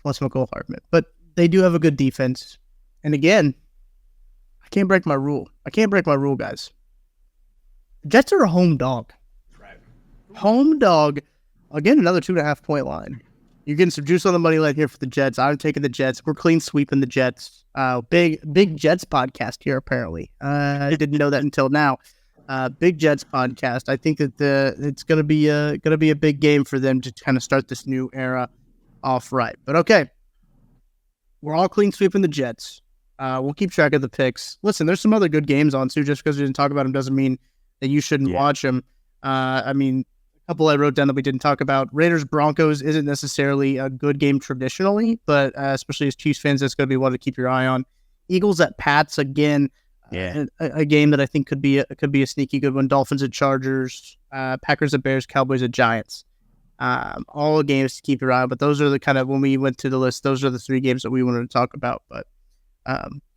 plus McCole Hardman. But they do have a good defense, and again, I can't break my rule. Guys. The Jets are a home dog. Right. Home dog. Again, another 2.5 point line. You're getting some juice on the money line here for the Jets. I'm taking the Jets. We're clean sweeping the Jets. Big Jets podcast here, apparently. I didn't know that until now. Big Jets podcast. I think that it's gonna be a big game for them to kind of start this new era off right. But okay, we're all clean sweeping the Jets. We'll keep track of the picks. Listen, there's some other good games on too. Just because we didn't talk about them doesn't mean that you shouldn't watch them. I mean, a couple I wrote down that we didn't talk about. Raiders Broncos isn't necessarily a good game traditionally, but especially as Chiefs fans, that's going to be one to keep your eye on. Eagles at Pats again. A game that I think could be a sneaky good one. Dolphins at Chargers, Packers at Bears, Cowboys at Giants. All games to keep your eye on. But those are the kind of, when we went to the list, those are the three games that we wanted to talk about. But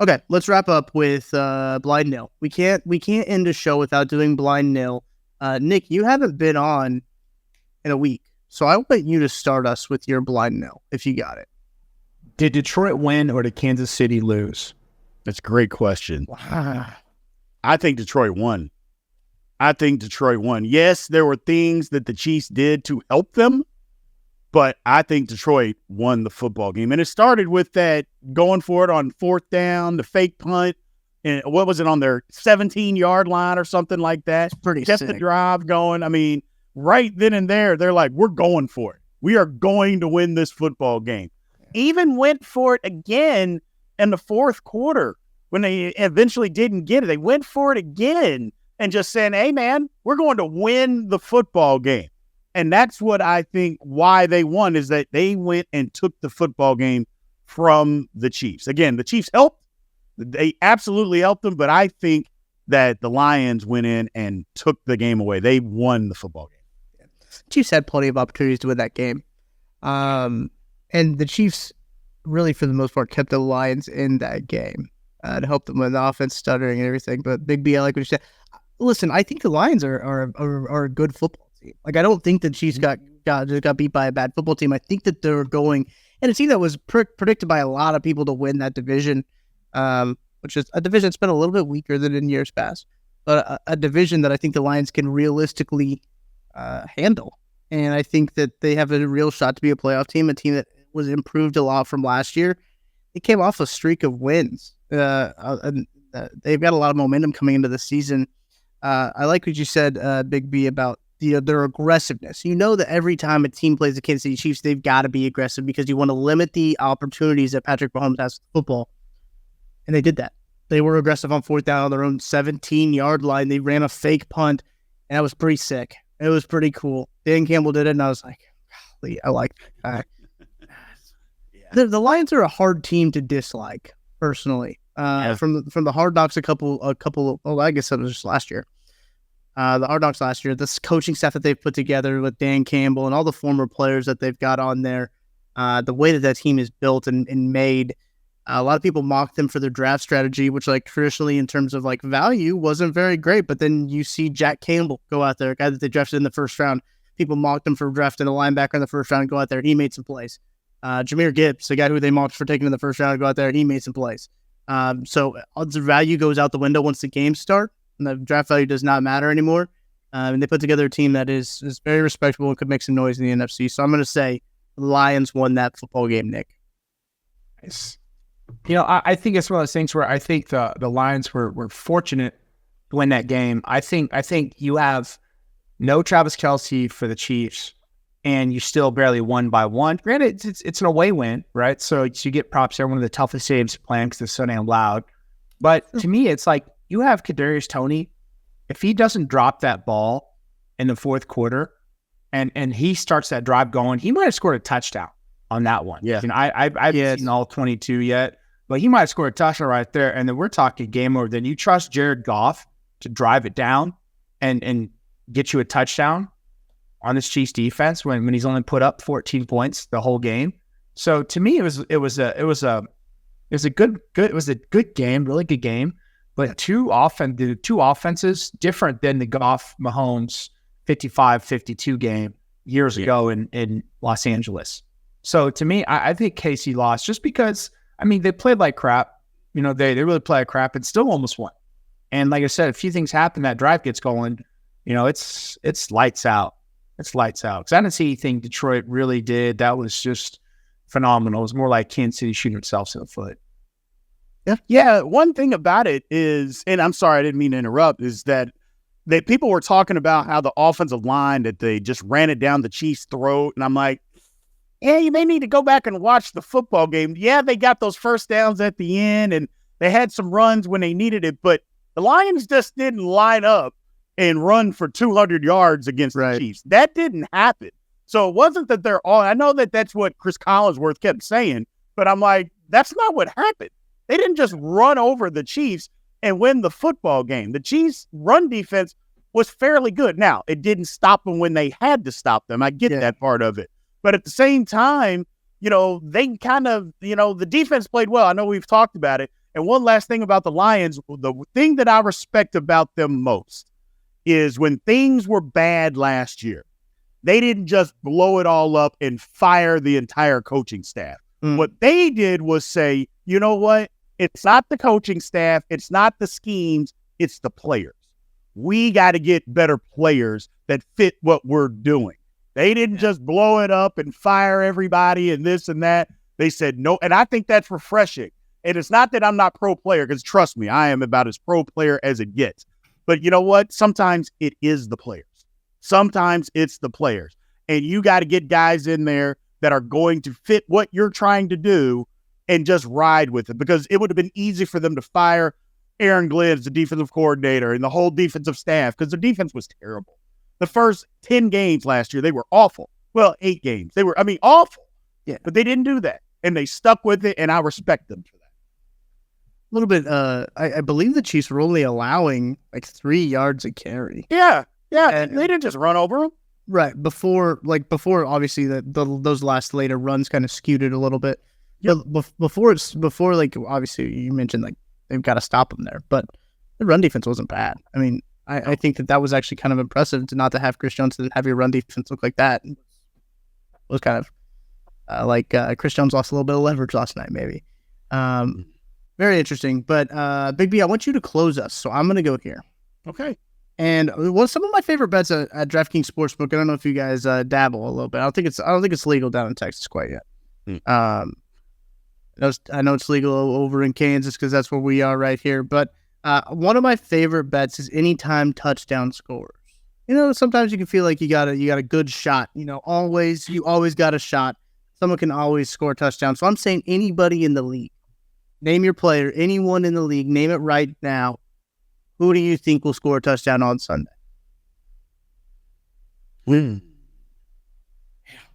okay, let's wrap up with Blind Nil. We can't end the show without doing Blind Nil. Nick, you haven't been on in a week, so I want you to start us with your Blind Nil if you got it. Did Detroit win or did Kansas City lose? That's a great question. I think Detroit won. Yes, there were things that the Chiefs did to help them, but I think Detroit won the football game. And it started with that going for it on fourth down, the fake punt, and what was it, on their 17-yard line or something like that? It's pretty Kept sick. the drive going. I mean, right then and there, they're like, we're going for it. We are going to win this football game. Even went for it again in the fourth quarter when they eventually didn't get it. They went for it again and just saying, hey, man, we're going to win the football game. And that's what I think why they won, is that they went and took the football game from the Chiefs. Again, the Chiefs helped. They absolutely helped them, but I think that the Lions went in and took the game away. They won the football game. Chiefs had plenty of opportunities to win that game. And the Chiefs really, for the most part, kept the Lions in that game to help them with the offense stuttering and everything. But Big B, I like what you said. Listen, I think the Lions are a good football team. I don't think the Chiefs got beat by a bad football team. I think that they're going, and a team that was predicted by a lot of people to win that division, which is a division that's been a little bit weaker than in years past, but a division that I think the Lions can realistically handle. And I think that they have a real shot to be a playoff team, a team that was improved a lot from last year. They came off a streak of wins. They've got a lot of momentum coming into the season. I like what you said, Big B, about their aggressiveness. You know that every time a team plays the Kansas City Chiefs, they've got to be aggressive because you want to limit the opportunities that Patrick Mahomes has with football. And they did that. They were aggressive on fourth down on their own 17-yard line. They ran a fake punt, and that was pretty sick. It was pretty cool. Dan Campbell did it, and I was like, golly, I like that guy. The Lions are a hard team to dislike, personally. From the Hard Knocks I guess it was just last year. The Hard Knocks last year, this coaching staff that they've put together with Dan Campbell and all the former players that they've got on there, the way that team is built and made. A lot of people mocked them for their draft strategy, which like traditionally in terms of like value wasn't very great. But then you see Jack Campbell go out there, a guy that they drafted in the first round. People mocked him for drafting a linebacker in the first round and go out there and he made some plays. Jahmyr Gibbs, the guy who they mocked for taking in the first round, go out there and he made some plays. So the value goes out the window once the games start, and the draft value does not matter anymore. And they put together a team that is very respectable and could make some noise in the NFC. So I'm going to say the Lions won that football game, Nick. Nice. I think it's one of those things where I think the Lions were fortunate to win that game. I think you have no Travis Kelce for the Chiefs, and you still barely won by one. Granted, it's an away win, right? So you get props there. One of the toughest games to play because it's so damn loud. But to me, it's like you have Kadarius Toney. If he doesn't drop that ball in the fourth quarter, and he starts that drive going, he might have scored a touchdown on that one. Yeah, I haven't seen all 22 yet, but he might have scored a touchdown right there. And then we're talking game over. Then you trust Jared Goff to drive it down and get you a touchdown on this Chiefs defense when he's only put up 14 points the whole game. So to me, it was a good game, really good game. But the two offenses different than the Goff Mahomes 55-52 game years ago in Los Angeles. So to me, I think KC lost just because, they played like crap. They really played like crap and still almost won. And like I said, a few things happen, that drive gets going, it's lights out. It's lights out. Because I didn't see anything Detroit really did. That was just phenomenal. It was more like Kansas City shooting themselves in the foot. Yeah. One thing about it is, and I'm sorry, I didn't mean to interrupt, is that people were talking about how the offensive line, that they just ran it down the Chiefs' throat. And I'm like, yeah, you may need to go back and watch the football game. Yeah, they got those first downs at the end, and they had some runs when they needed it, but the Lions just didn't line up and run for 200 yards against the Chiefs. That didn't happen. So it wasn't that they're all – I know that that's what Chris Collinsworth kept saying, but I'm like, that's not what happened. They didn't just run over the Chiefs and win the football game. The Chiefs' run defense was fairly good. Now, it didn't stop them when they had to stop them. I get that part of it. But at the same time, they kind of, the defense played well. I know we've talked about it. And one last thing about the Lions, the thing that I respect about them most is when things were bad last year, they didn't just blow it all up and fire the entire coaching staff. What they did was say, you know what? It's not the coaching staff. It's not the schemes. It's the players. We got to get better players that fit what we're doing. They didn't just blow it up and fire everybody and this and that. They said no. And I think that's refreshing. And it's not that I'm not pro player, because trust me, I am about as pro player as it gets. But you know what? Sometimes it is the players. Sometimes it's the players. And you got to get guys in there that are going to fit what you're trying to do and just ride with it. Because it would have been easy for them to fire Aaron Glenn as the defensive coordinator and the whole defensive staff, because their defense was terrible. The first 10 games last year, they were awful. Well, 8 games. They were, awful. Yeah. But they didn't do that. And they stuck with it, and I respect them for that. A little bit, I believe the Chiefs were only allowing like 3 yards a carry. Yeah. And they didn't just run over them. Right. Before obviously those last later runs kind of skewed it a little bit. Yep. But before obviously you mentioned like they've got to stop them there, but the run defense wasn't bad. I think that was actually kind of impressive to not to have Chris Jones, to have your run defense look like that. It was kind of Chris Jones lost a little bit of leverage last night, maybe. Very interesting. But Big B, I want you to close us, so I'm going to go here. Okay. And some of my favorite bets at DraftKings Sportsbook. I don't know if you guys dabble a little bit. I don't think it's legal down in Texas quite yet. I know it's legal over in Kansas because that's where we are right here. But one of my favorite bets is anytime touchdown scores. Sometimes you can feel like you got a good shot. You always got a shot. Someone can always score a touchdown. So I'm saying anybody in the league Name your player, anyone in the league. Name it right now. Who do you think will score a touchdown on Sunday?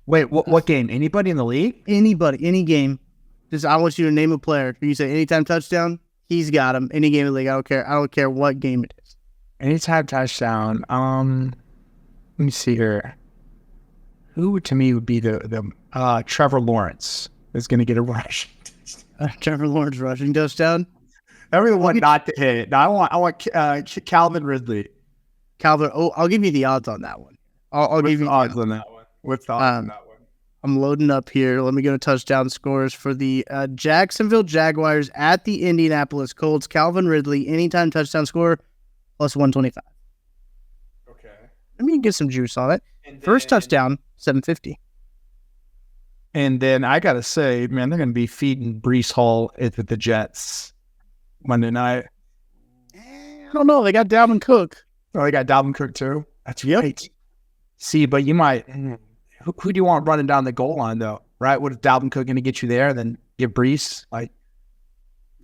Wait, what game? Anybody in the league? Anybody, any game. Just I want you to name a player. You say anytime touchdown, he's got him. Any game in the league, I don't care. I don't care what game it is. Anytime touchdown. Let me see here. Who to me would be the Trevor Lawrence is going to get a rush. Trevor Lawrence rushing touchdown. Everyone not to hit. No, I want Calvin Ridley. Calvin. Oh, I'll give you the odds on that one. I'll give you odds on that one. What's the odds on that one? I'm loading up here. Let me go to touchdown scores for the Jacksonville Jaguars at the Indianapolis Colts. Calvin Ridley, anytime touchdown score, plus 125. Okay. Let me get some juice on it. First touchdown, 750. And then I got to say, man, they're going to be feeding Breece Hall at the Jets Monday night. I don't know. They got Dalvin Cook. Oh, they got Dalvin Cook too? That's right. See, but you might... Who do you want running down the goal line, though? Right? What is Dalvin Cook going to get you there? Then give Breece?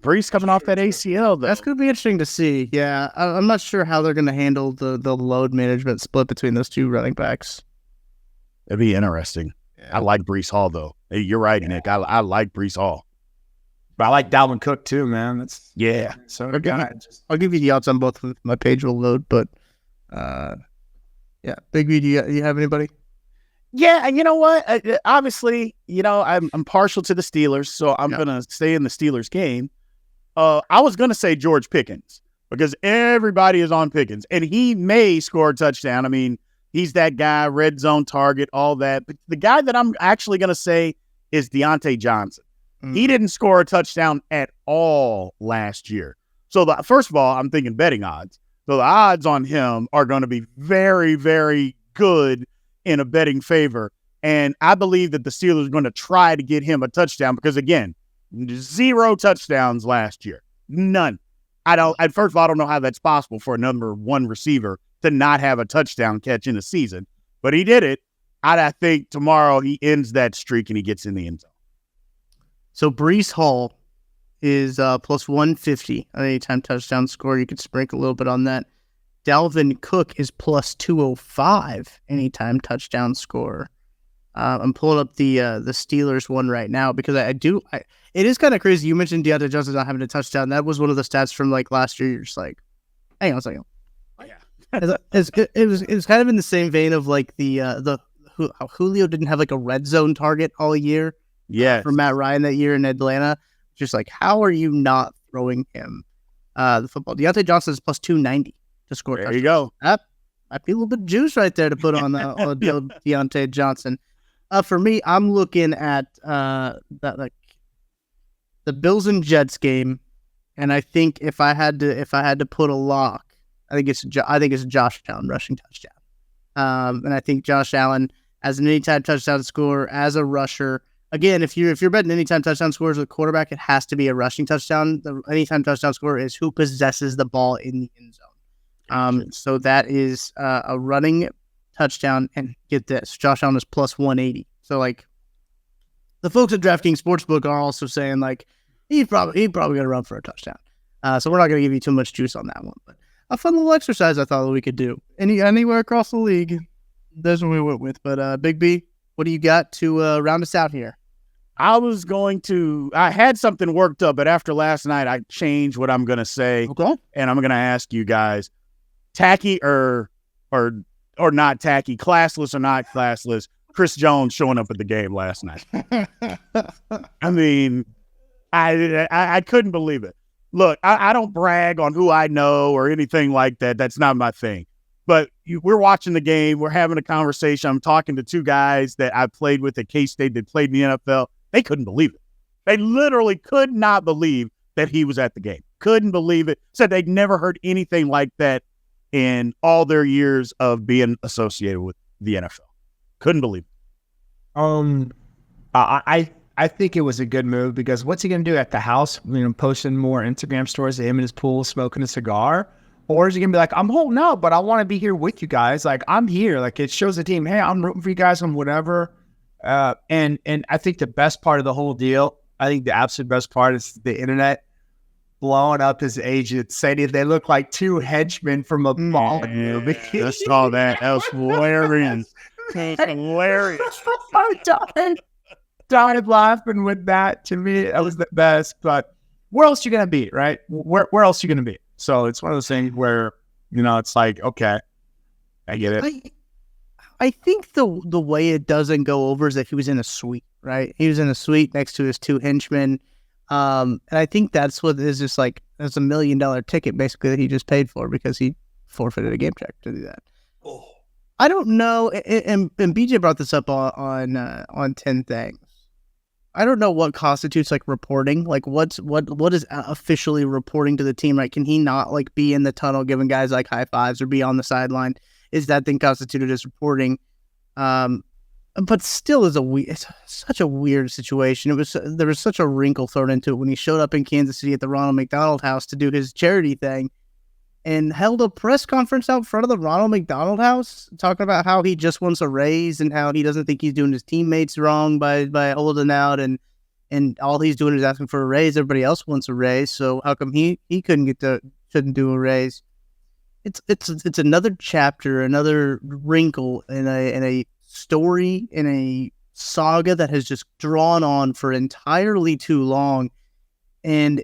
Breece coming off that ACL, though. That's going to be interesting to see. Yeah, I'm not sure how they're going to handle the load management split between those two running backs. That'd be interesting. Yeah. I like Breece Hall, though. Hey, you're right, Nick. I like Breece Hall. But I like Dalvin Cook, too, man. That's So I'll give you the odds on both. My page will load, but yeah. Big V, do you have anybody? Yeah, and you know what? Obviously, I'm partial to the Steelers, so I'm going to stay in the Steelers game. I was going to say George Pickens because everybody is on Pickens, and he may score a touchdown. I mean, he's that guy, red zone target, all that. But the guy that I'm actually going to say is Deontay Johnson. He didn't score a touchdown at all last year. So, first of all, I'm thinking betting odds. So the odds on him are going to be very, very good in a betting favor. And I believe that the Steelers are going to try to get him a touchdown because, again, 0 touchdowns last year. None. First of all, I don't know how that's possible for a number one receiver to not have a touchdown catch in the season, but he did it. I think tomorrow he ends that streak and he gets in the end zone. So Breece Hall is plus 150 on anytime touchdown score. You could sprinkle a little bit on that. Dalvin Cook is plus 205 anytime touchdown score. I'm pulling up the Steelers one right now because it is kind of crazy. You mentioned Deontay Johnson not having a touchdown. That was one of the stats from like last year. You're just like, hang on a second. Oh, yeah. it was kind of in the same vein of like how Julio didn't have like a red zone target all year. Yeah, for Matt Ryan that year in Atlanta. Just like, how are you not throwing him the football? Deontay Johnson is plus 290 to score. There you go. That might be a little bit of juice right there to put on Deontay Johnson. For me, I'm looking at that like the Bills and Jets game, and I think if I had to put a lock, I think it's a Josh Allen rushing touchdown. And I think Josh Allen as an anytime touchdown scorer, as a rusher. Again, if you're betting anytime touchdown scores with a quarterback, it has to be a rushing touchdown. The anytime touchdown scorer is who possesses the ball in the end zone. So that is a running touchdown. And get this, Josh Allen is plus 180. So like the folks at DraftKings Sportsbook are also saying like he's probably going to run for a touchdown. So we're not going to give you too much juice on that one. But a fun little exercise I thought that we could do anywhere across the league. That's what we went with. But Big B, what do you got to round us out here? I had something worked up, but after last night, I changed what I'm going to say. Okay. And I'm going to ask you guys, tacky or not tacky, classless or not classless, Chris Jones showing up at the game last night. I mean, I couldn't believe it. Look, I don't brag on who I know or anything like that. That's not my thing. But we're watching the game. We're having a conversation. I'm talking to two guys that I played with at K-State that played in the NFL. They couldn't believe it. They literally could not believe that he was at the game. Couldn't believe it. Said they'd never heard anything like that in all their years of being associated with the NFL. Couldn't believe it. I think it was a good move because what's he going to do at the house? Posting more Instagram stories of him in his pool smoking a cigar? Or is he going to be like, I'm holding out, but I want to be here with you guys. Like, I'm here. Like, it shows the team, hey, I'm rooting for you guys on whatever. And I think the best part of the whole deal, I think the absolute best part is the internet blowing up his agent, saying they look like two henchmen from a Bond movie. I saw that. That was hilarious. Hilarious. I died laughing with that. To me, that was the best. But where else you gonna be, right? Where else you gonna be? So it's one of those things where, it's like, okay, I get it. I think the way it doesn't go over is that he was in a suite, right? He was in a suite next to his two henchmen. And I think that's what is just like, that's $1 million ticket basically that he just paid for because he forfeited a game check to do that. Oh. I don't know. And BJ brought this up on 10 Things. I don't know what constitutes like reporting. Like what is officially reporting to the team? Right? Can he not like be in the tunnel giving guys like high fives or be on the sideline? Is that thing constituted as reporting? But still it's such a weird situation. There was such a wrinkle thrown into it when he showed up in Kansas City at the Ronald McDonald House to do his charity thing and held a press conference out front of the Ronald McDonald House talking about how he just wants a raise and how he doesn't think he's doing his teammates wrong by holding out and all he's doing is asking for a raise. Everybody else wants a raise, so how come he shouldn't do a raise? It's another chapter, another wrinkle in a story, in a saga that has just drawn on for entirely too long. And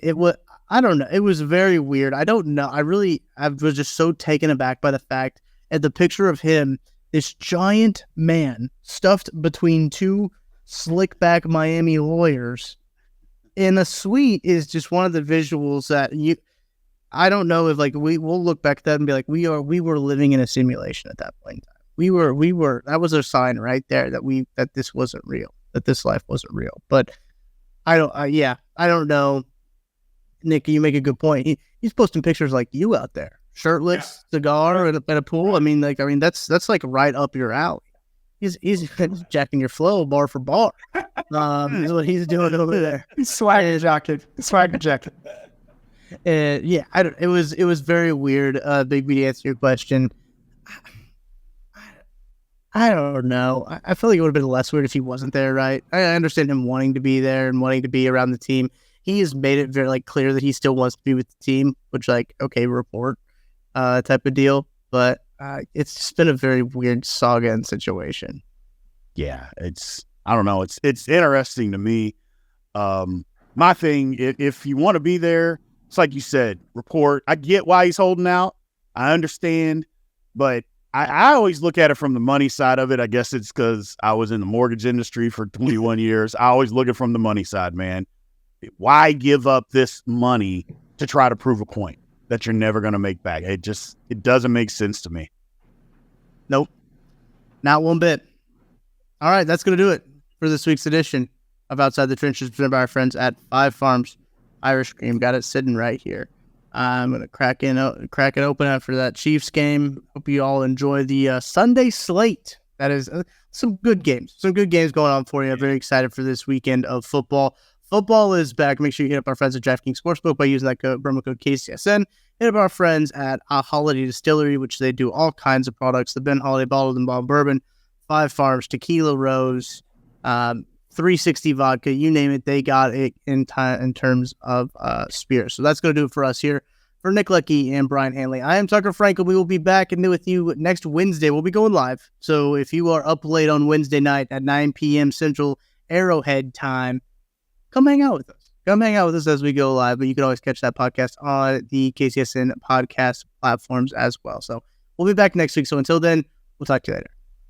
I don't know. It was very weird. I don't know. I was just so taken aback by the fact at the picture of him, this giant man stuffed between two slick back Miami lawyers in a suite is just one of the visuals that I don't know if like we'll look back at that and be like, we were living in a simulation at that point in time. We were, that was a sign right there that this wasn't real, that this life wasn't real. But I don't know. Nick, you make a good point. He's posting pictures like you out there, shirtless, cigar at a pool. I mean, that's like right up your alley. He's jacking your flow bar for bar. Is what he's doing over there. Swagger jacket. It was very weird. Big B, to answer your question, I don't know. I feel like it would have been less weird if he wasn't there, right? I understand him wanting to be there and wanting to be around the team. He has made it very clear that he still wants to be with the team, which okay, report type of deal. But it's just been a very weird saga and situation. Yeah, I don't know. It's interesting to me. My thing, if you want to be there, it's like you said, report. I get why he's holding out. I understand, but I always look at it from the money side of it. I guess it's because I was in the mortgage industry for 21 years. I always look at it from the money side, man. Why give up this money to try to prove a point that you're never going to make back? It doesn't make sense to me. Nope. Not one bit. All right, that's going to do it for this week's edition of Outside the Trenches, presented by our friends at Five Farms Irish Cream. Got it sitting right here. I'm going to crack it open after that Chiefs game. Hope you all enjoy the Sunday slate. That is some good games going on for you. I'm very excited for this weekend of football. Football is back. Make sure you hit up our friends at DraftKings Sportsbook by using that promo code KCSN. Hit up our friends at Holiday Distillery, which they do all kinds of products. The Ben Holiday Bottled and Bond Bourbon, Five Farms, Tequila Rose, 360 Vodka, you name it, they got it in terms of spirits. So that's going to do it for us here. For Nick Leckey and Brien Hanley, I am Tucker Franklin. We will be back and with you next Wednesday. We'll be going live. So if you are up late on Wednesday night at 9 p.m. Central Arrowhead time, come hang out with us. Come hang out with us as we go live. But you can always catch that podcast on the KCSN podcast platforms as well. So we'll be back next week. So until then, we'll talk to you later.